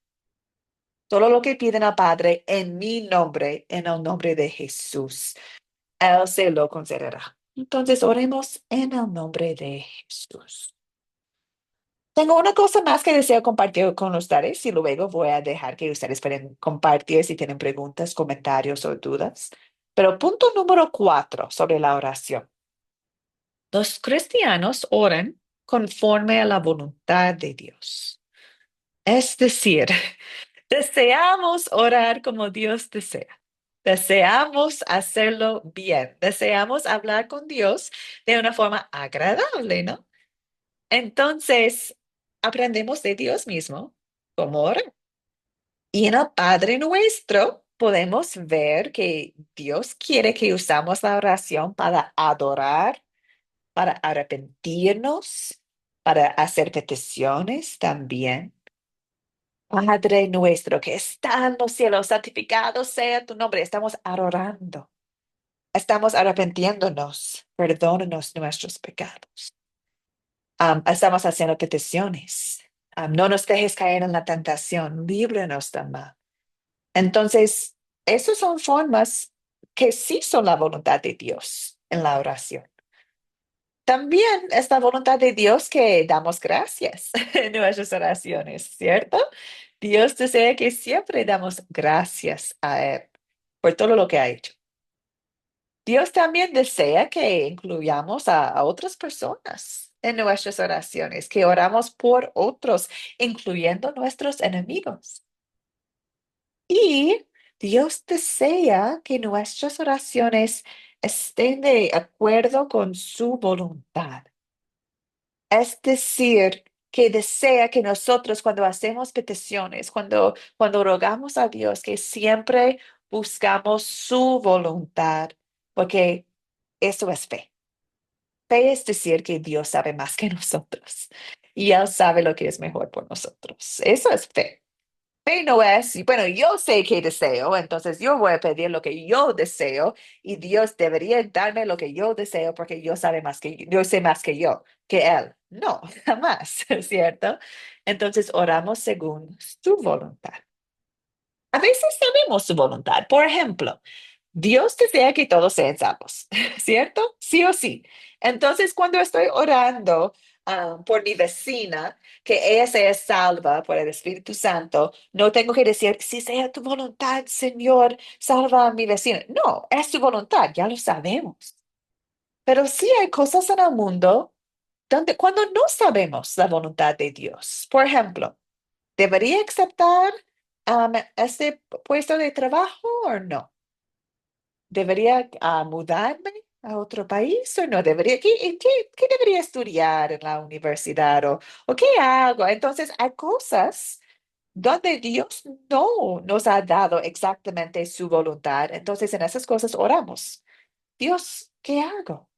Todo lo que piden a Padre en mi nombre, en el nombre de Jesús, Él se lo concederá. Entonces oremos en el nombre de Jesús. Tengo una cosa más que deseo compartir con ustedes y luego voy a dejar que ustedes pueden compartir si tienen preguntas, comentarios o dudas. Pero punto número 4 sobre la oración. Los cristianos oran conforme a la voluntad de Dios. Es decir, deseamos orar como Dios desea. Deseamos hacerlo bien. Deseamos hablar con Dios de una forma agradable, ¿no? Entonces, aprendemos de Dios mismo cómo orar. Y en el Padre Nuestro podemos ver que Dios quiere que usamos la oración para adorar, para arrepentirnos, para hacer peticiones también. Padre nuestro que está en los cielos, santificado sea tu nombre. Estamos adorando, estamos arrepintiéndonos, perdónanos nuestros pecados. Estamos haciendo peticiones. No nos dejes caer en la tentación, líbranos del mal. Entonces, esas son formas que sí son la voluntad de Dios en la oración. También es la voluntad de Dios que damos gracias en nuestras oraciones, ¿cierto? Dios desea que siempre damos gracias a Él por todo lo que ha hecho. Dios también desea que incluyamos a otras personas en nuestras oraciones, que oramos por otros, incluyendo nuestros enemigos. Y Dios desea que nuestras oraciones estén de acuerdo con su voluntad. Es decir, que desea que nosotros cuando hacemos peticiones, cuando rogamos a Dios, que siempre buscamos su voluntad, porque eso es fe. Fe es decir que Dios sabe más que nosotros y Él sabe lo que es mejor por nosotros. Eso es fe. Fe no es, bueno, yo sé que deseo, entonces yo voy a pedir lo que yo deseo y Dios debería darme lo que yo deseo porque yo sé más que yo, que Él. No, jamás, ¿cierto? Entonces oramos según su voluntad. A veces sabemos su voluntad. Por ejemplo, Dios desea que todos sean salvos, ¿cierto? Sí o sí. Entonces, cuando estoy orando por mi vecina, que ella sea salva por el Espíritu Santo, no tengo que decir, si sea tu voluntad, Señor, salva a mi vecina. No, es tu voluntad, ya lo sabemos. Pero sí hay cosas en el mundo donde cuando no sabemos la voluntad de Dios. Por ejemplo, ¿debería aceptar este puesto de trabajo o no? ¿Debería mudarme a otro país o no? ¿Debería, qué debería estudiar en la universidad o qué hago? Entonces, hay cosas donde Dios no nos ha dado exactamente su voluntad. Entonces, en esas cosas oramos. Dios, ¿qué hago?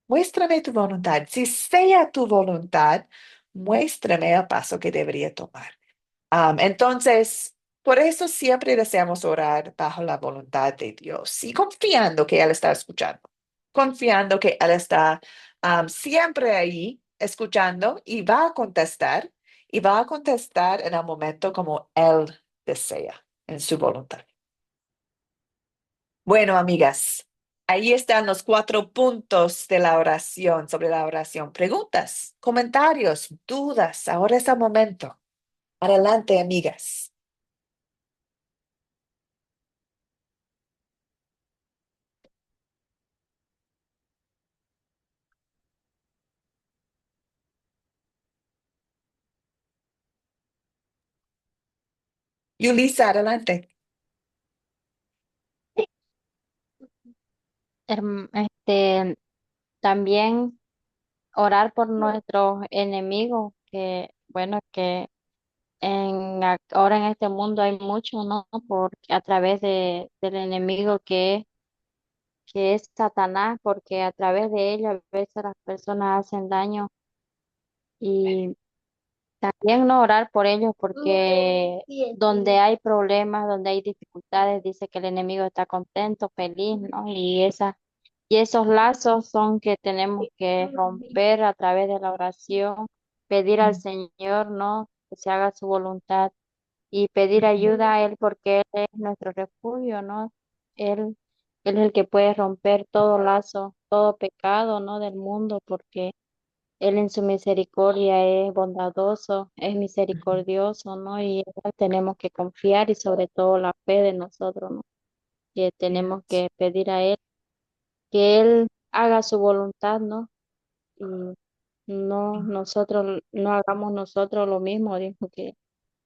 Muéstrame tu voluntad. Si sea tu voluntad, muéstrame el paso que debería tomar. Entonces, por eso siempre deseamos orar bajo la voluntad de Dios y confiando que Él está escuchando, confiando que Él está siempre ahí escuchando y va a contestar en el momento como Él desea, en su voluntad. Bueno, amigas, ahí están los 4 puntos de la oración, sobre la oración. Preguntas, comentarios, dudas. Ahora es el momento. Adelante, amigas. Yulisa, adelante. También orar por nuestros enemigos, que bueno, que ahora en este mundo hay mucho, ¿no? Porque a través del enemigo que es Satanás, porque a través de ellos a veces las personas hacen daño y también no orar por ellos porque donde hay problemas, donde hay dificultades, dice que el enemigo está contento, feliz, ¿no? Y esos lazos son que tenemos que romper a través de la oración, pedir al Mm, Señor, ¿no? Que se haga su voluntad y pedir ujú, ayuda a Él porque Él es nuestro refugio, ¿no? Él, Él es el que puede romper todo lazo, todo pecado, ¿no? Del mundo porque Él en su misericordia es bondadoso, es ujú, misericordioso, ¿no? Y en Él tenemos que confiar y sobre todo la fe de nosotros, ¿no? Que tenemos yes, que pedir a Él que Él haga su voluntad, ¿no? Y no mm, nosotros, no hagamos nosotros lo mismo, dijo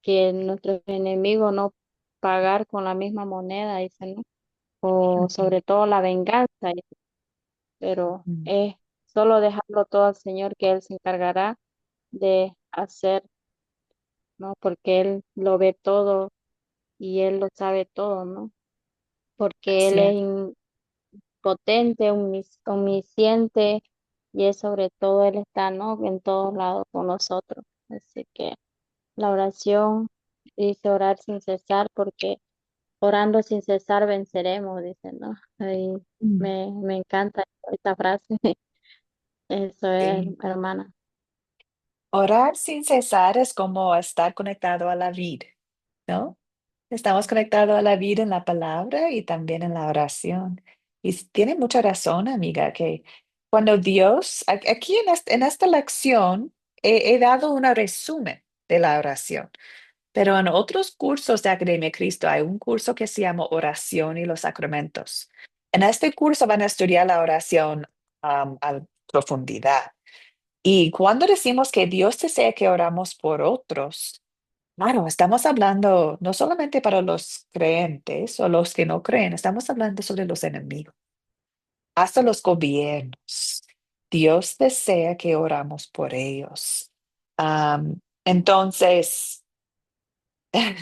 que nuestros enemigos no pagar con la misma moneda, dice, ¿no? O ujú, sobre todo la venganza, dice, pero mm, es solo dejarlo todo al Señor que Él se encargará de hacer, ¿no? Porque Él lo ve todo y Él lo sabe todo, ¿no? Porque Él así es es. potente, omnisciente y es sobre todo Él está, ¿no? En todos lados con nosotros. Así que la oración dice orar sin cesar, porque orando sin cesar venceremos, dice, ¿no? Ahí Mm. me encanta esta frase. Eso es, Sí. hermana. Orar sin cesar es como estar conectado a la vid, ¿no? Estamos conectados a la vida en la palabra y también en la oración. Y tiene mucha razón, amiga, que cuando Dios, aquí en esta lección, he dado un resumen de la oración, pero en otros cursos de Academia Cristo hay un curso que se llama Oración y los Sacramentos. En este curso van a estudiar la oración a profundidad. Y cuando decimos que Dios desea que oramos por otros, claro, estamos hablando no solamente para los creyentes o los que no creen, estamos hablando sobre los enemigos, hasta los gobiernos. Dios desea que oramos por ellos. Entonces,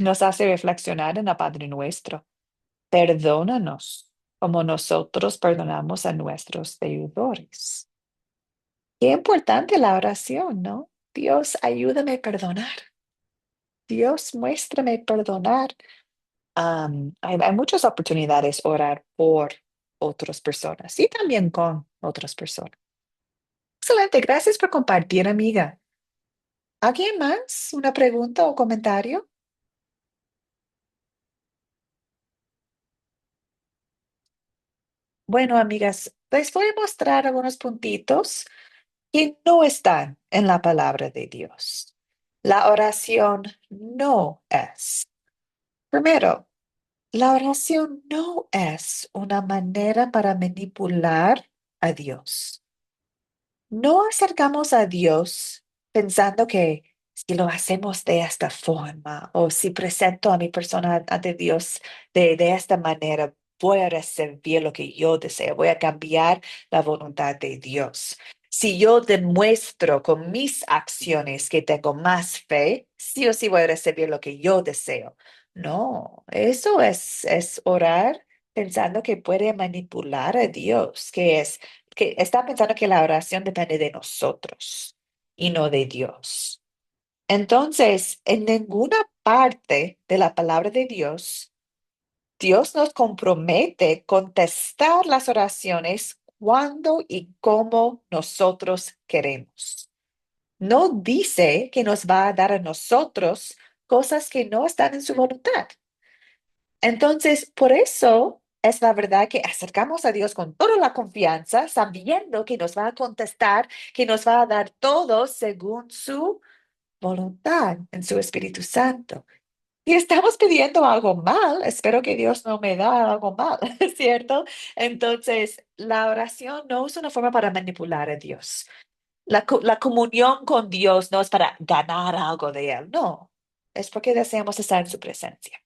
nos hace reflexionar en la Padre Nuestro. Perdónanos como nosotros perdonamos a nuestros deudores. Qué importante la oración, ¿no? Dios, ayúdame a perdonar. Dios, muéstrame perdonar. Hay muchas oportunidades orar por otras personas y también con otras personas. Excelente, gracias por compartir, amiga. ¿Alguien más? ¿Una pregunta o comentario? Bueno, amigas, les voy a mostrar algunos puntitos que no están en la palabra de Dios. La oración no es. Primero, la oración no es una manera para manipular a Dios. No acercamos a Dios pensando que si lo hacemos de esta forma o si presento a mi persona ante Dios de esta manera, voy a recibir lo que yo deseo, voy a cambiar la voluntad de Dios. Si yo demuestro con mis acciones que tengo más fe, sí o sí voy a recibir lo que yo deseo. No, eso es orar pensando que puede manipular a Dios, que está pensando que la oración depende de nosotros y no de Dios. Entonces, en ninguna parte de la palabra de Dios, Dios nos compromete contestar las oraciones cuando y como nosotros queremos. No dice que nos va a dar a nosotros cosas que no están en su voluntad. Entonces, por eso es la verdad que acercamos a Dios con toda la confianza, sabiendo que nos va a contestar, que nos va a dar todo según su voluntad en su Espíritu Santo. Y estamos pidiendo algo mal, espero que Dios no me da algo mal, ¿cierto? Entonces, la oración no es una forma para manipular a Dios. La comunión con Dios no es para ganar algo de Él, no, es porque deseamos estar en su presencia.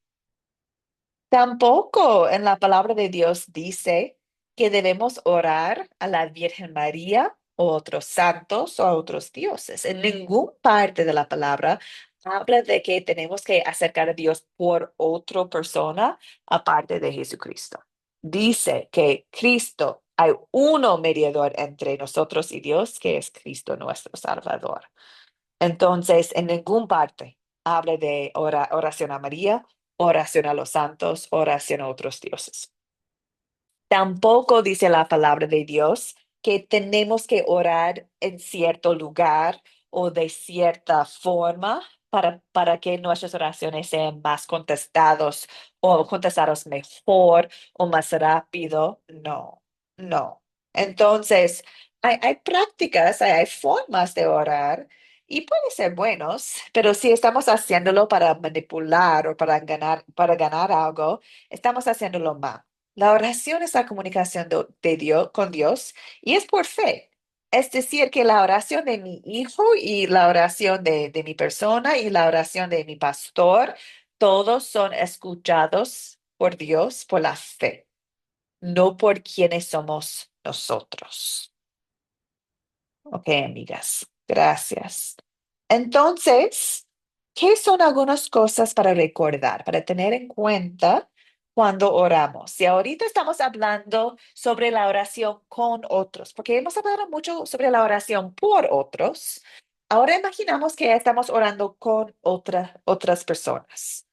Tampoco en la palabra de Dios dice que debemos orar a la Virgen María o a otros santos o a otros dioses. En ninguna parte de la palabra habla de que tenemos que acercar a Dios por otra persona aparte de Jesucristo. Dice que Cristo, hay uno mediador entre nosotros y Dios, que es Cristo nuestro Salvador. Entonces, en ninguna parte habla de oración a María, oración a los santos, oración a otros dioses. Tampoco dice la palabra de Dios que tenemos que orar en cierto lugar o de cierta forma para que nuestras oraciones sean más contestados o contestados mejor o más rápido. No, no. Entonces, hay prácticas, hay formas de orar y pueden ser buenos, pero si estamos haciéndolo para manipular o para ganar algo, estamos haciéndolo mal. La oración es la comunicación de Dios con Dios y es por fe. Es decir, que la oración de mi hijo y la oración de mi persona y la oración de mi pastor, todos son escuchados por Dios por la fe, no por quienes somos nosotros. Ok, amigas, gracias. Entonces, ¿qué son algunas cosas para recordar, para tener en cuenta cuando oramos? Y ahorita estamos hablando sobre la oración con otros, porque hemos hablado mucho sobre la oración por otros. ahora imaginamos que estamos orando con otras personas.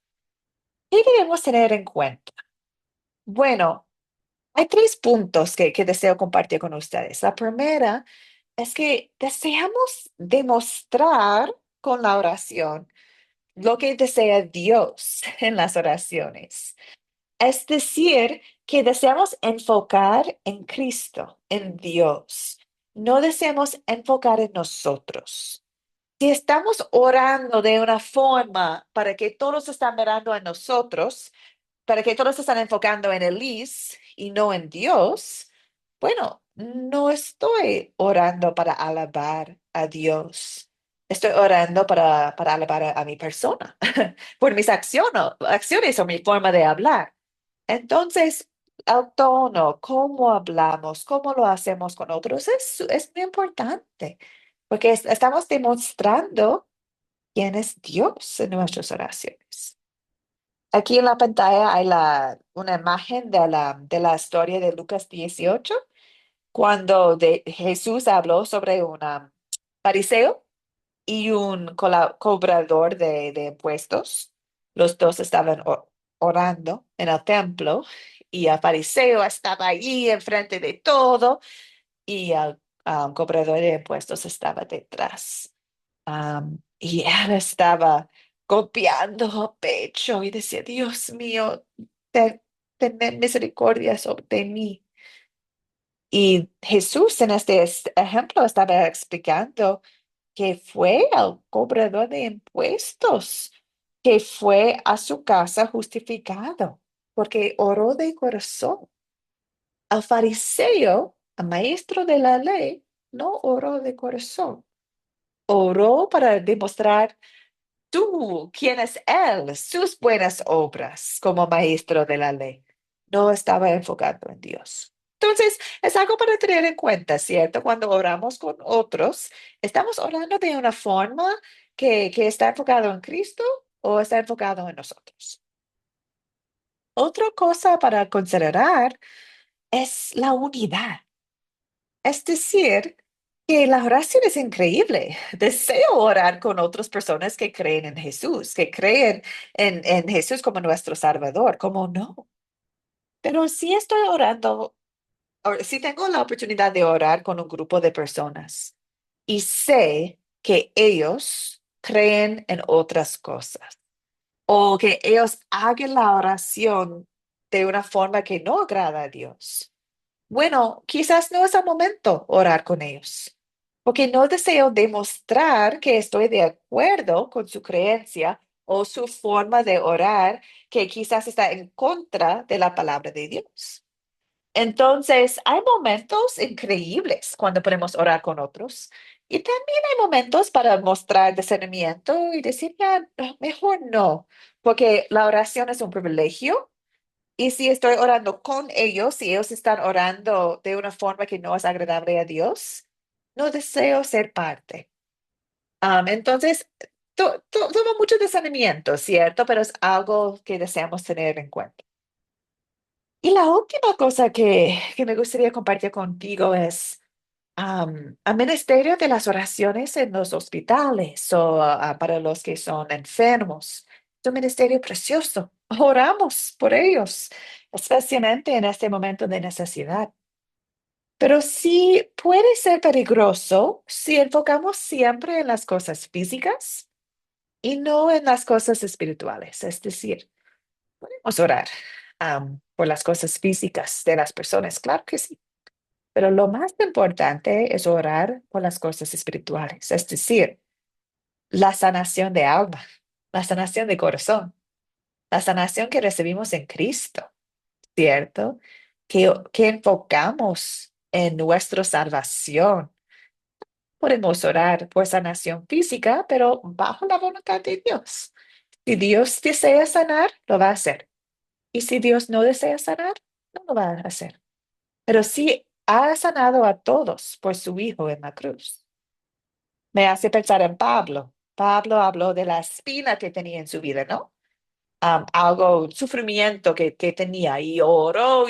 ¿Qué debemos tener en cuenta? Bueno, hay tres puntos que deseo compartir con ustedes. La primera es que deseamos demostrar con la oración lo que desea Dios en las oraciones. Es decir, que deseamos enfocar en Cristo, en Dios. No deseamos enfocar en nosotros. Si estamos orando de una forma para que todos estén mirando a nosotros, para que todos se están enfocando en Elise y no en Dios, bueno, no estoy orando para alabar a Dios. Estoy orando para alabar a mi persona, por mis acciones o mi forma de hablar. Entonces, el tono, cómo hablamos, cómo lo hacemos con otros, es muy importante, porque estamos demostrando quién es Dios en nuestras oraciones. Aquí en la pantalla hay una imagen de la historia de Lucas 18, cuando Jesús habló sobre un fariseo y un cobrador de impuestos. Los dos estaban orando en el templo y el fariseo estaba allí enfrente de todo y el cobrador de impuestos estaba detrás. Y él estaba golpeando el pecho y decía, Dios mío, ten misericordia sobre mí. Y Jesús en este ejemplo estaba explicando que fue el cobrador de impuestos, que fue a su casa justificado, porque oró de corazón. Al fariseo, al maestro de la ley, no oró de corazón. Oró para demostrar quién es él, sus buenas obras como maestro de la ley. No estaba enfocado en Dios. Entonces, es algo para tener en cuenta, ¿cierto? Cuando oramos con otros, ¿estamos orando de una forma que está enfocado en Cristo o está enfocado en nosotros? Otra cosa para considerar es la unidad. Es decir, que la oración es increíble. Deseo orar con otras personas que creen en Jesús, que creen en Jesús como nuestro Salvador. ¿Cómo no? Pero si estoy orando, o si tengo la oportunidad de orar con un grupo de personas y sé que ellos creen en otras cosas o que ellos hagan la oración de una forma que no agrada a Dios. Bueno, quizás no es el momento orar con ellos, porque no deseo demostrar que estoy de acuerdo con su creencia o su forma de orar, que quizás está en contra de la palabra de Dios. Entonces, hay momentos increíbles cuando podemos orar con otros y también hay momentos para mostrar discernimiento y decir, ya, mejor no, porque la oración es un privilegio y si estoy orando con ellos, si ellos están orando de una forma que no es agradable a Dios, no deseo ser parte. Entonces, toma mucho discernimiento, ¿cierto? Pero es algo que deseamos tener en cuenta. Y la última cosa que me gustaría compartir contigo es el ministerio de las oraciones en los hospitales o para los que son enfermos. Es un ministerio precioso. Oramos por ellos, especialmente en este momento de necesidad. Pero sí puede ser peligroso si enfocamos siempre en las cosas físicas y no en las cosas espirituales. Es decir, podemos orar por las cosas físicas de las personas, claro que sí. Pero lo más importante es orar por las cosas espirituales, es decir, la sanación de alma, la sanación de corazón, la sanación que recibimos en Cristo, ¿cierto? Que enfocamos en nuestra salvación. Podemos orar por sanación física, pero bajo la voluntad de Dios. Si Dios desea sanar, lo va a hacer. Y si Dios no desea sanar, no lo va a hacer. Pero sí ha sanado a todos por su Hijo en la cruz. Me hace pensar en Pablo. Pablo habló de la espina que tenía en su vida, ¿no? Algo, sufrimiento que tenía y oró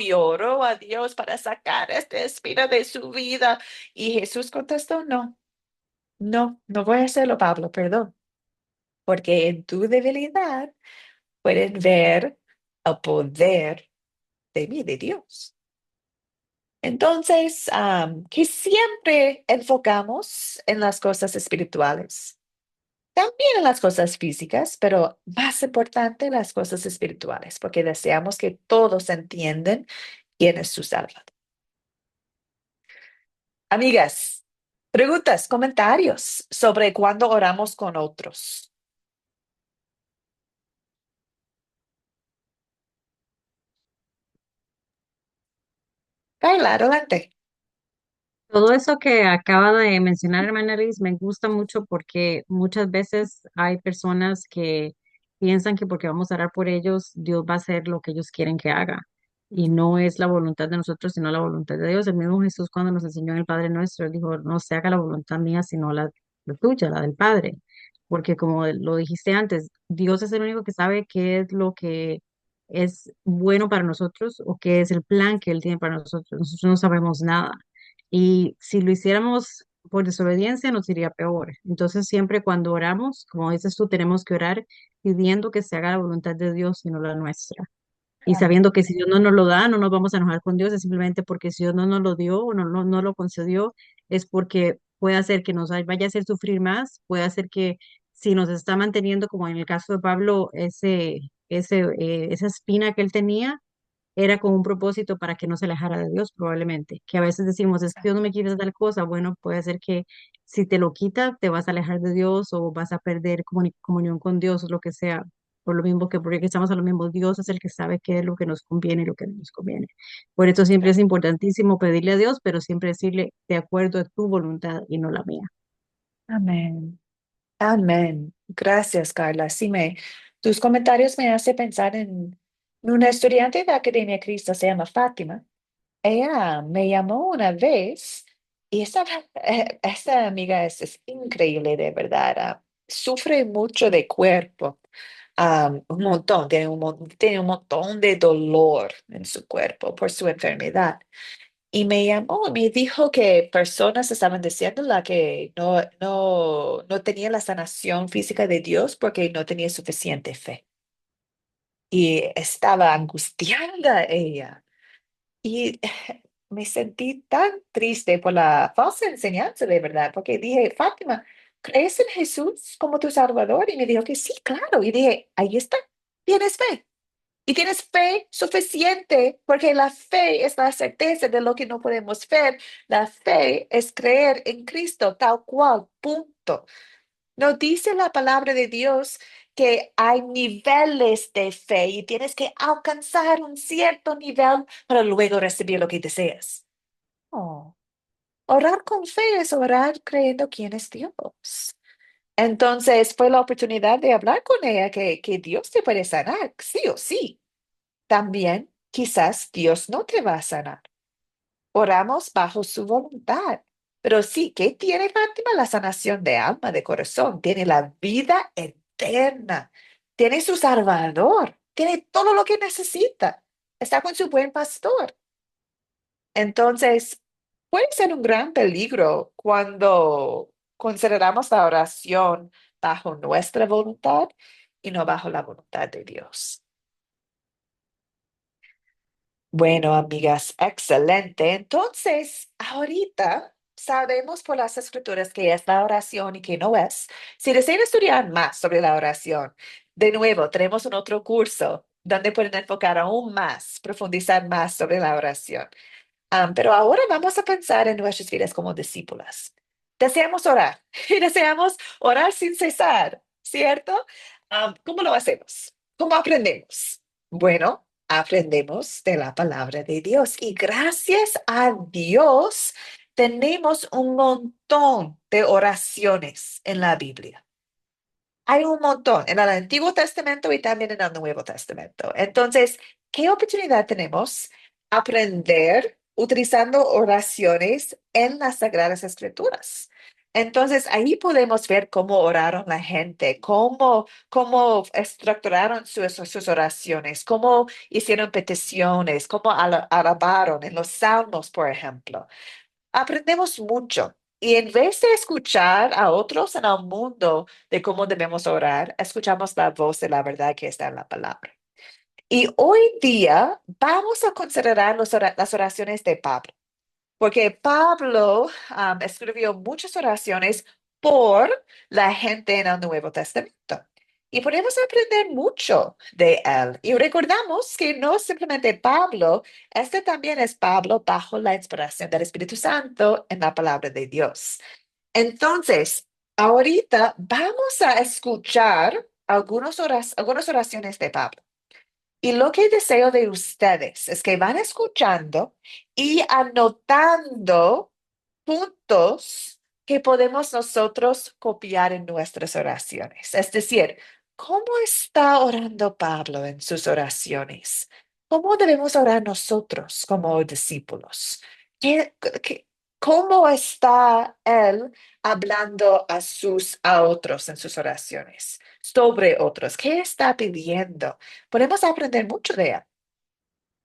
a Dios para sacar esta espina de su vida. Y Jesús contestó, no, No, no voy a hacerlo, Pablo, perdón, porque en tu debilidad pueden ver el poder de mí, de Dios. Entonces, que siempre enfocamos en las cosas espirituales, también en las cosas físicas, pero más importante las cosas espirituales, porque deseamos que todos entiendan quién es su Salvador. Amigas, preguntas, comentarios sobre cuándo oramos con otros. Carla, adelante. Todo eso que acaba de mencionar, hermana Liz, me gusta mucho porque muchas veces hay personas que piensan que porque vamos a orar por ellos, Dios va a hacer lo que ellos quieren que haga. Y no es la voluntad de nosotros, sino la voluntad de Dios. El mismo Jesús cuando nos enseñó en el Padre Nuestro, él dijo, no se haga la voluntad mía, sino la tuya, la del Padre. Porque como lo dijiste antes, Dios es el único que sabe qué es lo que es bueno para nosotros o qué es el plan que Él tiene para nosotros. Nosotros no sabemos nada. Y si lo hiciéramos por desobediencia, nos iría peor. Entonces, siempre cuando oramos, como dices tú, tenemos que orar pidiendo que se haga la voluntad de Dios y no la nuestra. Y sabiendo que si Dios no nos lo da, no nos vamos a enojar con Dios, es simplemente porque si Dios no nos lo dio o no lo concedió, es porque puede hacer que nos vaya a hacer sufrir más, puede hacer que si nos está manteniendo, como en el caso de Pablo, esa espina que él tenía, era con un propósito para que no se alejara de Dios, probablemente. Que a veces decimos, es que Dios no me quiere tal cosa. Bueno, puede ser que si te lo quita, te vas a alejar de Dios o vas a perder comunión con Dios o lo que sea. Por lo mismo que porque estamos a lo mismo, Dios es el que sabe qué es lo que nos conviene y lo que no nos conviene. Por eso siempre es importantísimo pedirle a Dios, pero siempre decirle de acuerdo a tu voluntad y no la mía. Amén. Amén. Gracias, Carla. Tus comentarios me hacen pensar en una estudiante de Academia Cristo, se llama Fátima. Ella me llamó una vez y esa amiga es increíble, de verdad. Sufre mucho de cuerpo, un montón, tiene un montón de dolor en su cuerpo por su enfermedad. Y me llamó y me dijo que personas estaban diciéndola que no tenía la sanación física de Dios porque no tenía suficiente fe. Y estaba angustiada ella. Y me sentí tan triste por la falsa enseñanza, de verdad, porque dije, Fátima, ¿crees en Jesús como tu Salvador? Y me dijo que sí, claro. Y dije, ahí está, tienes fe. Y tienes fe suficiente, porque la fe es la certeza de lo que no podemos ver. La fe es creer en Cristo tal cual, punto. No dice la palabra de Dios que hay niveles de fe y tienes que alcanzar un cierto nivel para luego recibir lo que deseas. No. Orar con fe es orar creyendo quién es Dios. Entonces fue la oportunidad de hablar con ella que Dios te puede sanar, sí o sí. También quizás Dios no te va a sanar. Oramos bajo su voluntad. Pero sí, ¿qué tiene Fátima? La sanación de alma, de corazón. Tiene la vida eterna. Tiene su Salvador. Tiene todo lo que necesita. Está con su buen pastor. Entonces, puede ser un gran peligro cuando consideramos la oración bajo nuestra voluntad y no bajo la voluntad de Dios. Bueno, amigas, excelente. Entonces, ahorita sabemos por las escrituras que es la oración y que no es. Si desean estudiar más sobre la oración, de nuevo, tenemos un otro curso donde pueden enfocar aún más, profundizar más sobre la oración. Pero ahora vamos a pensar en nuestras vidas como discípulas. Deseamos orar y deseamos orar sin cesar, ¿cierto? ¿Cómo lo hacemos? ¿Cómo aprendemos? Bueno, aprendemos de la palabra de Dios y gracias a Dios tenemos un montón de oraciones en la Biblia. Hay un montón en el Antiguo Testamento y también en el Nuevo Testamento. Entonces, ¿qué oportunidad tenemos? Aprender utilizando oraciones en las Sagradas Escrituras. Entonces, ahí podemos ver cómo oraron la gente, cómo estructuraron sus oraciones, cómo hicieron peticiones, cómo alabaron en los salmos, por ejemplo. Aprendemos mucho. Y en vez de escuchar a otros en el mundo de cómo debemos orar, escuchamos la voz de la verdad que está en la palabra. Y hoy día vamos a considerar las oraciones de Pablo, porque Pablo escribió muchas oraciones por la gente en el Nuevo Testamento. Y podemos aprender mucho de él. Y recordamos que no simplemente Pablo, este también es Pablo bajo la inspiración del Espíritu Santo en la palabra de Dios. Entonces, ahorita vamos a escuchar algunas oraciones de Pablo. Y lo que deseo de ustedes es que van escuchando y anotando puntos que podemos nosotros copiar en nuestras oraciones. Es decir, ¿cómo está orando Pablo en sus oraciones? ¿Cómo debemos orar nosotros como discípulos? ¿Qué, qué- cómo está él hablando a otros en sus oraciones? Sobre otros. ¿Qué está pidiendo? Podemos aprender mucho de él.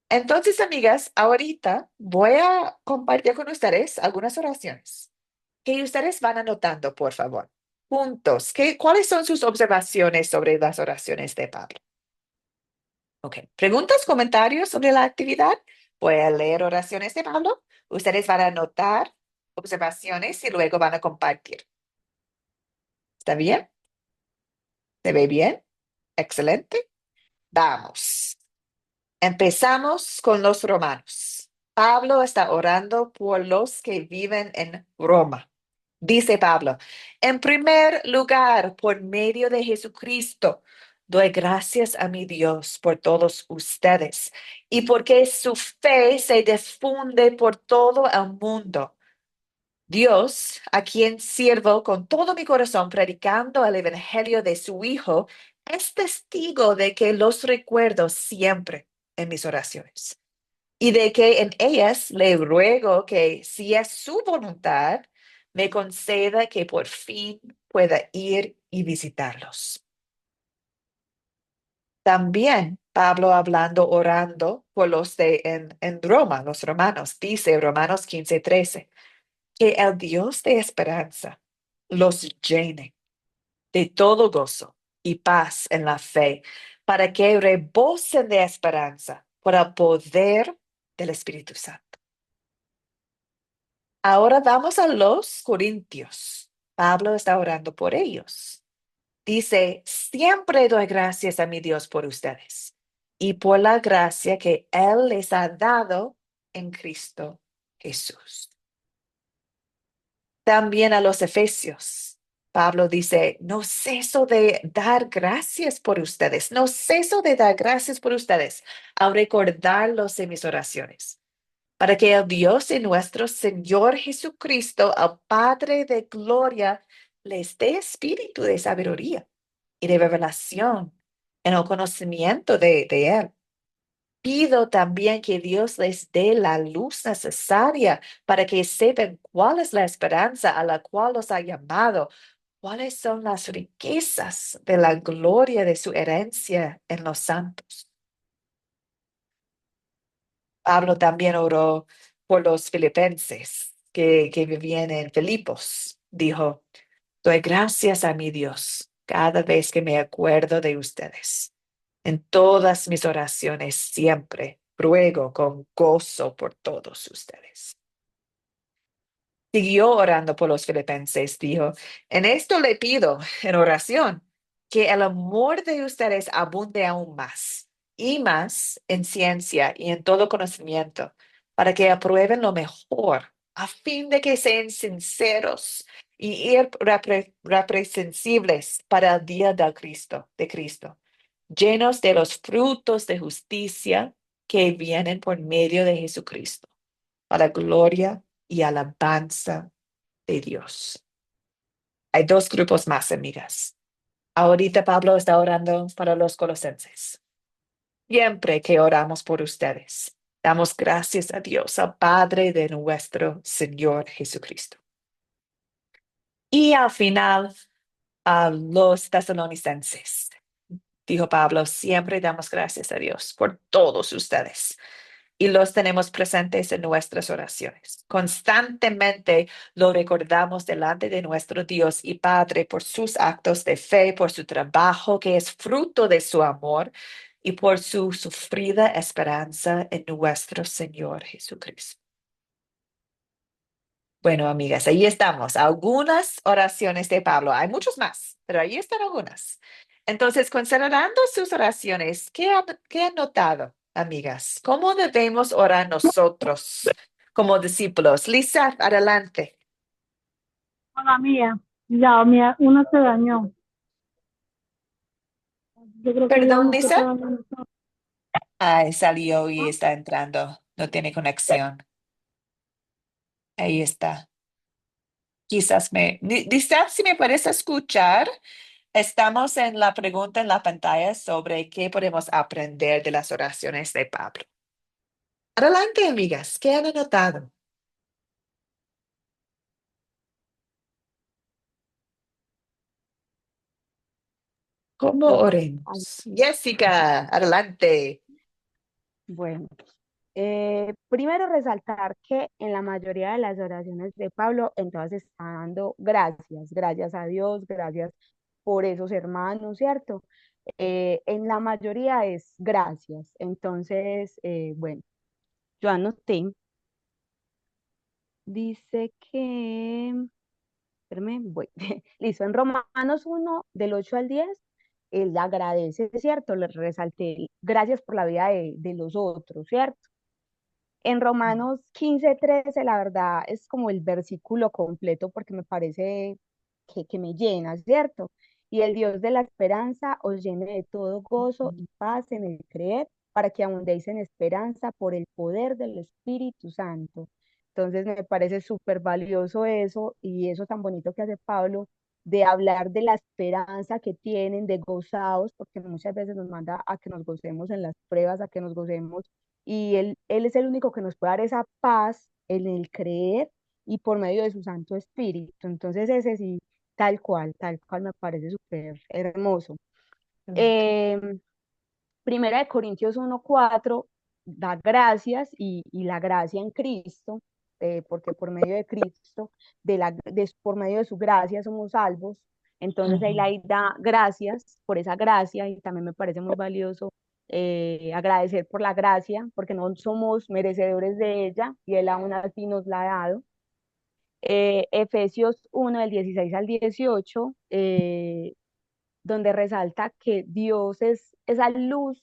Entonces, amigas, ahorita voy a compartir con ustedes algunas oraciones que ustedes van anotando, por favor. Puntos. ¿Cuáles son sus observaciones sobre las oraciones de Pablo? Ok. ¿Preguntas, comentarios sobre la actividad? Voy a leer oraciones de Pablo. Ustedes van a anotar observaciones y luego van a compartir. ¿Está bien? ¿Se ve bien? Excelente. Vamos. Empezamos con los romanos. Pablo está orando por los que viven en Roma. Dice Pablo, en primer lugar, por medio de Jesucristo, doy gracias a mi Dios por todos ustedes y porque su fe se difunde por todo el mundo. Dios, a quien sirvo con todo mi corazón predicando el evangelio de su Hijo, es testigo de que los recuerdo siempre en mis oraciones y de que en ellas le ruego que, si es su voluntad, me conceda que por fin pueda ir y visitarlos. También Pablo hablando, orando por los en Roma, los romanos, dice Romanos 15:13. Que el Dios de esperanza los llene de todo gozo y paz en la fe, para que rebosen de esperanza por el poder del Espíritu Santo. Ahora vamos a los Corintios. Pablo está orando por ellos. Dice, siempre doy gracias a mi Dios por ustedes y por la gracia que Él les ha dado en Cristo Jesús. También a los Efesios. Pablo dice, no ceso de dar gracias por ustedes, no ceso de dar gracias por ustedes, al recordarlos en mis oraciones, para que el Dios de nuestro Señor Jesucristo, el Padre de gloria, les dé espíritu de sabiduría y de revelación en el conocimiento de Él. Pido también que Dios les dé la luz necesaria para que sepan cuál es la esperanza a la cual los ha llamado, cuáles son las riquezas de la gloria de su herencia en los santos. Pablo también oró por los filipenses que vivían en Filipos. Dijo, doy gracias a mi Dios cada vez que me acuerdo de ustedes. En todas mis oraciones siempre ruego con gozo por todos ustedes. Siguió orando por los filipenses, dijo, en esto le pido en oración que el amor de ustedes abunde aún más y más en ciencia y en todo conocimiento, para que aprueben lo mejor, a fin de que sean sinceros y irreprensibles para el día de Cristo, llenos de los frutos de justicia que vienen por medio de Jesucristo, para gloria y alabanza de Dios. Hay dos grupos más, amigas. Ahorita Pablo está orando para los colosenses. Siempre que oramos por ustedes, damos gracias a Dios, al Padre de nuestro Señor Jesucristo. Y al final, a los tesalonicenses. Dijo Pablo, siempre damos gracias a Dios por todos ustedes, y los tenemos presentes en nuestras oraciones. Constantemente lo recordamos delante de nuestro Dios y Padre por sus actos de fe, por su trabajo que es fruto de su amor y por su sufrida esperanza en nuestro Señor Jesucristo. Bueno, amigas, ahí estamos. Algunas oraciones de Pablo. Hay muchos más, pero ahí están algunas. Entonces, considerando sus oraciones, qué han notado, amigas? ¿Cómo debemos orar nosotros como discípulos? Lisa, adelante. Hola mía, ya, mía, una se dañó. Yo creo que ya Perdón, no se Lisa. puede manejar. Ay, salió y está entrando. No tiene conexión. Ahí está. Quizás Lisa, si me puedes escuchar. Estamos en la pregunta en la pantalla sobre qué podemos aprender de las oraciones de Pablo. Adelante, amigas, ¿qué han anotado? ¿Cómo Ay, oremos? Jessica, adelante. bueno, primero resaltar que en la mayoría de las oraciones de Pablo, entonces está dando gracias, gracias a Dios, gracias por esos hermanos, ¿cierto? En la mayoría es gracias. Entonces, bueno, yo anoté, dice que, espérame, voy, listo, en Romanos 1, del 8 al 10, él agradece, ¿cierto? Le resalté, gracias por la vida de los otros, ¿cierto? En Romanos 15:13, la verdad, es como el versículo completo porque me parece que me llena, ¿cierto? Y el Dios de la esperanza os llene de todo gozo y paz en el creer, para que abundéis en esperanza por el poder del Espíritu Santo. Entonces me parece súper valioso eso y eso tan bonito que hace Pablo de hablar de la esperanza que tienen, de gozados, porque muchas veces nos manda a que nos gocemos en las pruebas, a que nos gocemos y él es el único que nos puede dar esa paz en el creer y por medio de su Santo Espíritu. Entonces ese sí, tal cual me parece súper hermoso. Ok. Em, Primera de Corintios 1:4 da gracias y la gracia en Cristo, porque por medio de Cristo, por medio de su gracia somos salvos. Entonces Ujú. ahí da gracias por esa gracia y también me parece muy valioso agradecer por la gracia, porque no somos merecedores de ella y Él aún así nos la ha dado. Efesios 1, del 16 al 18, donde resalta que Dios es esa luz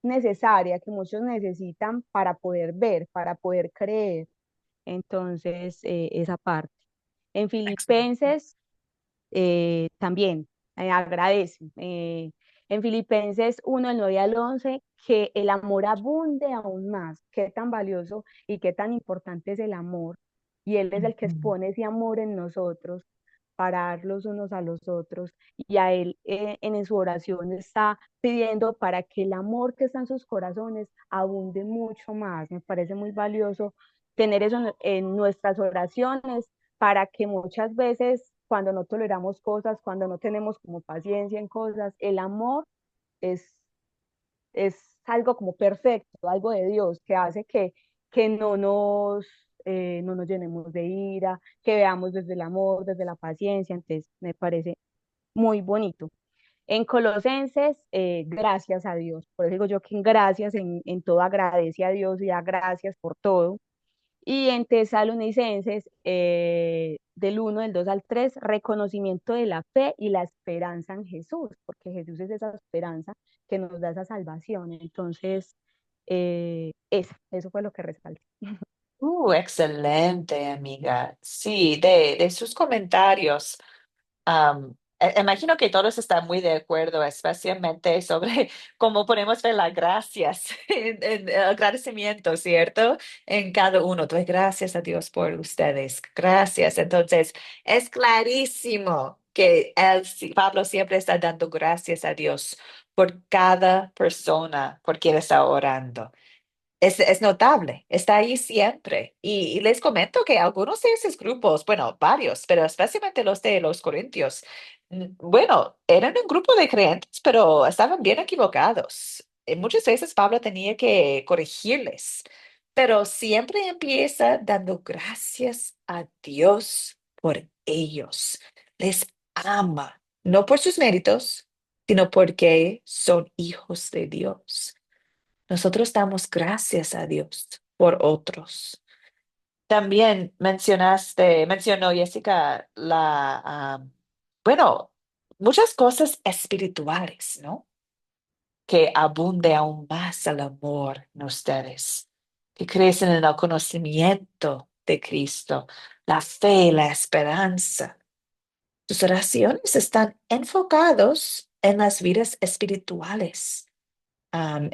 necesaria que muchos necesitan para poder ver, para poder creer. Entonces, esa parte. En Excelente. Filipenses también agradece. En Filipenses 1, del 9 al 11, que el amor abunde aún más. Qué tan valioso y qué tan importante es el amor. Y Él es el que Ujú. expone ese amor en nosotros para dar los unos a los otros. Y a Él en su oración está pidiendo para que el amor que está en sus corazones abunde mucho más. Me parece muy valioso tener eso en nuestras oraciones para que muchas veces cuando no toleramos cosas, cuando no tenemos como paciencia en cosas, el amor es, es algo como perfecto, algo de Dios que hace que no nos llenemos de ira, que veamos desde el amor, desde la paciencia, entonces me parece muy bonito. En Colosenses, gracias a Dios, por eso digo yo que en gracias, en todo agradece a Dios y da gracias por todo. Y en Tesalonicenses, del 1 del 2 al 3 reconocimiento de la fe y la esperanza en Jesús, porque Jesús es esa esperanza que nos da esa salvación. Entonces, eso fue lo que resalté. Excelente, amiga. Sí, de sus comentarios. Imagino que todos están muy de acuerdo, especialmente sobre cómo podemos ver las gracias, en agradecimiento, ¿cierto? En cada uno. Doy gracias a Dios por ustedes. Gracias. Entonces, es clarísimo que Pablo siempre está dando gracias a Dios por cada persona por quien está orando. Es notable, está ahí siempre. Y les comento que algunos de esos grupos, bueno, varios, pero especialmente los de los Corintios, bueno, eran un grupo de creyentes, pero estaban bien equivocados. Muchas veces Pablo tenía que corregirles pero siempre empieza dando gracias a Dios por ellos. Les ama, no por sus méritos, sino porque son hijos de Dios. Nosotros damos gracias a Dios por otros. También mencionó Jessica bueno, muchas cosas espirituales, ¿no? Que abunde aún más el amor en ustedes, que crecen en el conocimiento de Cristo, la fe, la esperanza. Sus oraciones están enfocados en las vidas espirituales.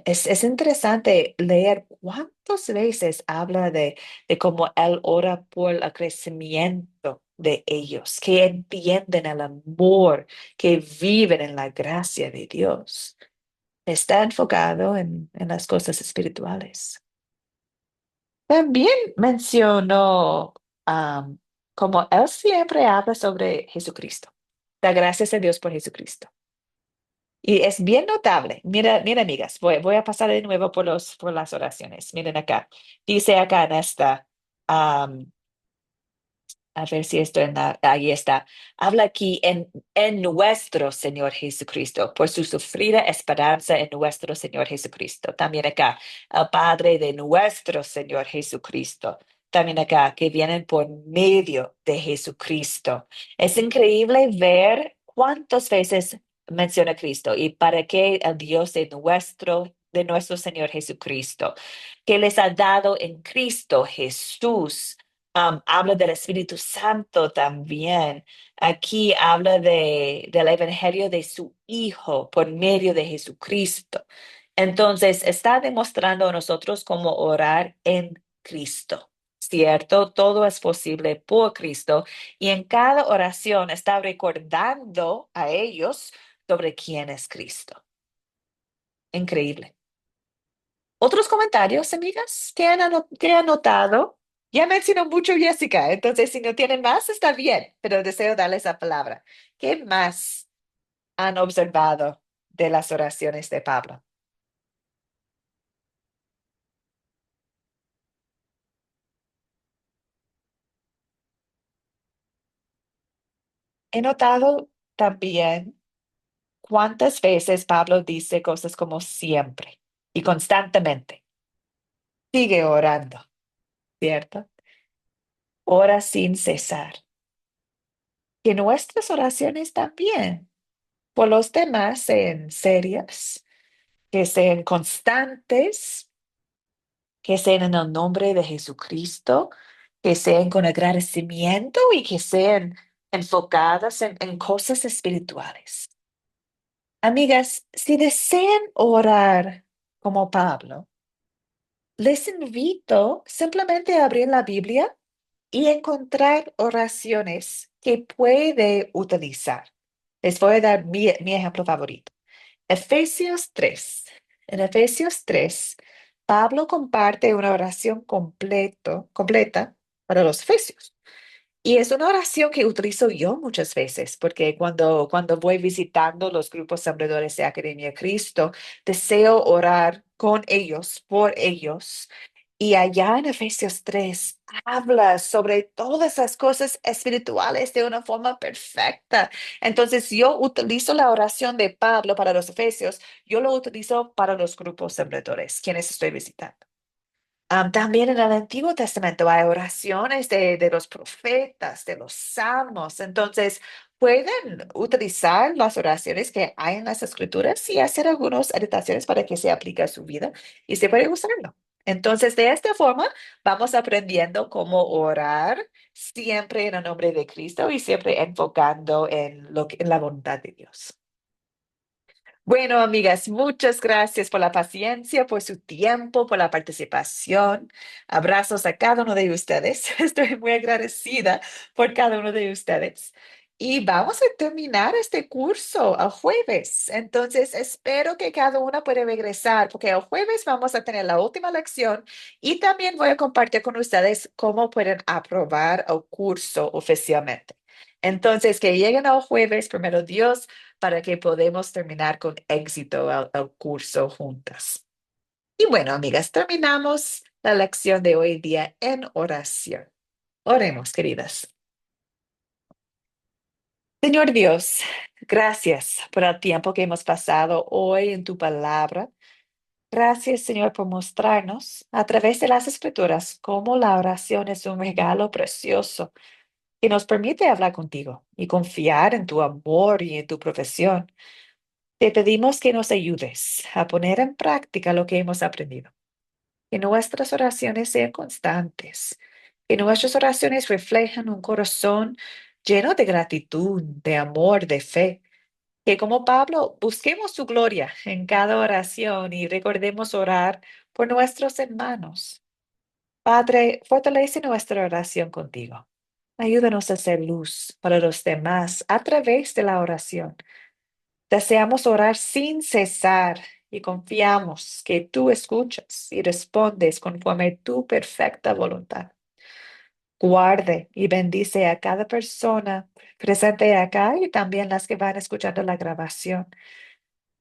Es interesante leer cuántas veces habla de cómo él ora por el crecimiento de ellos, que entienden el amor, que viven en la gracia de Dios. Está enfocado en las cosas espirituales. También mencionó como él siempre habla sobre Jesucristo. Da gracias a Dios por Jesucristo. Y es bien notable. Mira, mira, amigas, voy a pasar de nuevo por las oraciones. Miren acá. Dice acá en esta, a ver si esto ahí está. Habla aquí en nuestro Señor Jesucristo, por su sufrida esperanza en nuestro Señor Jesucristo. También acá, el Padre de nuestro Señor Jesucristo. También acá, que vienen por medio de Jesucristo. Es increíble ver cuántas veces menciona Cristo y para qué el Dios de nuestro Señor Jesucristo, que les ha dado en Cristo Jesús. Habla del Espíritu Santo también. Aquí habla del Evangelio de su Hijo por medio de Jesucristo. Entonces, está demostrando a nosotros cómo orar en Cristo, ¿cierto? Todo es posible por Cristo y en cada oración está recordando a ellos sobre quién es Cristo. Increíble. ¿Otros comentarios, amigas, que han notado? Ya mencionó mucho Jessica, entonces si no tienen más, está bien, pero deseo darles la palabra. ¿Qué más han observado de las oraciones de Pablo? He notado también cuántas veces Pablo dice cosas como siempre y constantemente. Sigue orando, ¿cierto? Ora sin cesar. Que nuestras oraciones también por los demás sean serias, que sean constantes, que sean en el nombre de Jesucristo, que sean con agradecimiento y que sean enfocadas en cosas espirituales. Amigas, si desean orar como Pablo, les invito simplemente a abrir la Biblia y encontrar oraciones que puede utilizar. Les voy a dar mi ejemplo favorito. Efesios 3. En Efesios 3, Pablo comparte una oración completa para los efesios. Y es una oración que utilizo yo muchas veces, porque cuando voy visitando los grupos sembradores de Academia Cristo, deseo orar con ellos, por ellos. Y allá en Efesios 3 habla sobre todas las cosas espirituales de una forma perfecta. Entonces yo utilizo la oración de Pablo para los Efesios, yo lo utilizo para los grupos sembradores, quienes estoy visitando. También en el Antiguo Testamento hay oraciones de los profetas, de los salmos. Entonces, pueden utilizar las oraciones que hay en las escrituras y hacer algunas adaptaciones para que se aplique a su vida y se puede usarlo. Entonces, de esta forma, vamos aprendiendo cómo orar siempre en el nombre de Cristo y siempre enfocando en la voluntad de Dios. Bueno, amigas, muchas gracias por la paciencia, por su tiempo, por la participación. Abrazos a cada uno de ustedes. Estoy muy agradecida por cada uno de ustedes. Y vamos a terminar este curso el jueves. Entonces, espero que cada una pueda regresar, porque el jueves vamos a tener la última lección y también voy a compartir con ustedes cómo pueden aprobar el curso oficialmente. Entonces, que lleguen al jueves, primero Dios, para que podamos terminar con éxito el curso juntas. Y bueno, amigas, terminamos la lección de hoy día en oración. Oremos, queridas. Señor Dios, gracias por el tiempo que hemos pasado hoy en tu palabra. Gracias, Señor, por mostrarnos a través de las escrituras cómo la oración es un regalo precioso que nos permite hablar contigo y confiar en tu amor y en tu profesión. Te pedimos que nos ayudes a poner en práctica lo que hemos aprendido, que nuestras oraciones sean constantes, que nuestras oraciones reflejen un corazón lleno de gratitud, de amor, de fe, que como Pablo busquemos su gloria en cada oración y recordemos orar por nuestros hermanos. Padre, fortalece nuestra oración contigo. Ayúdanos a ser luz para los demás a través de la oración. Deseamos orar sin cesar y confiamos que tú escuchas y respondes conforme a tu perfecta voluntad. Guarde y bendice a cada persona presente acá y también las que van escuchando la grabación.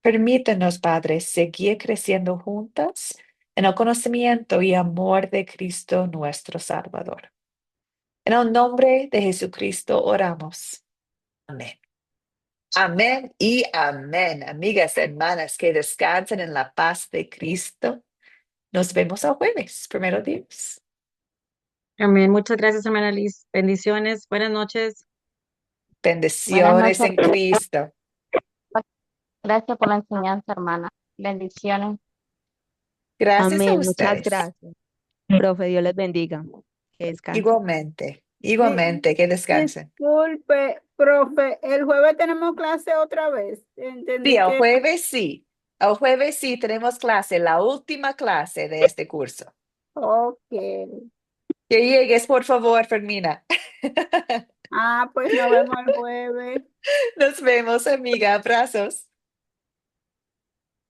Permítenos, Padre, seguir creciendo juntas en el conocimiento y amor de Cristo nuestro Salvador. En el nombre de Jesucristo oramos. Amén. Amén y amén. Amigas, hermanas, que descansen en la paz de Cristo. Nos vemos el jueves, primero Dios. Amén. Muchas gracias, hermana Liz. Bendiciones. Buenas noches. Buenas Bendiciones noches. en Cristo. Gracias por la enseñanza, hermana. Bendiciones. Gracias a Amén, muchas ustedes. gracias. Profe, Dios les bendiga. Que descansen. Igualmente, Di- igualmente, que descansen. Disculpe, profe, el jueves tenemos clase otra vez. Sí, Entendí el que, jueves sí. El jueves sí tenemos clase, la última clase de este curso. ok. Que llegues, por favor, Fermina. Ah, pues nos vemos el jueves. Nos vemos, amiga. Abrazos.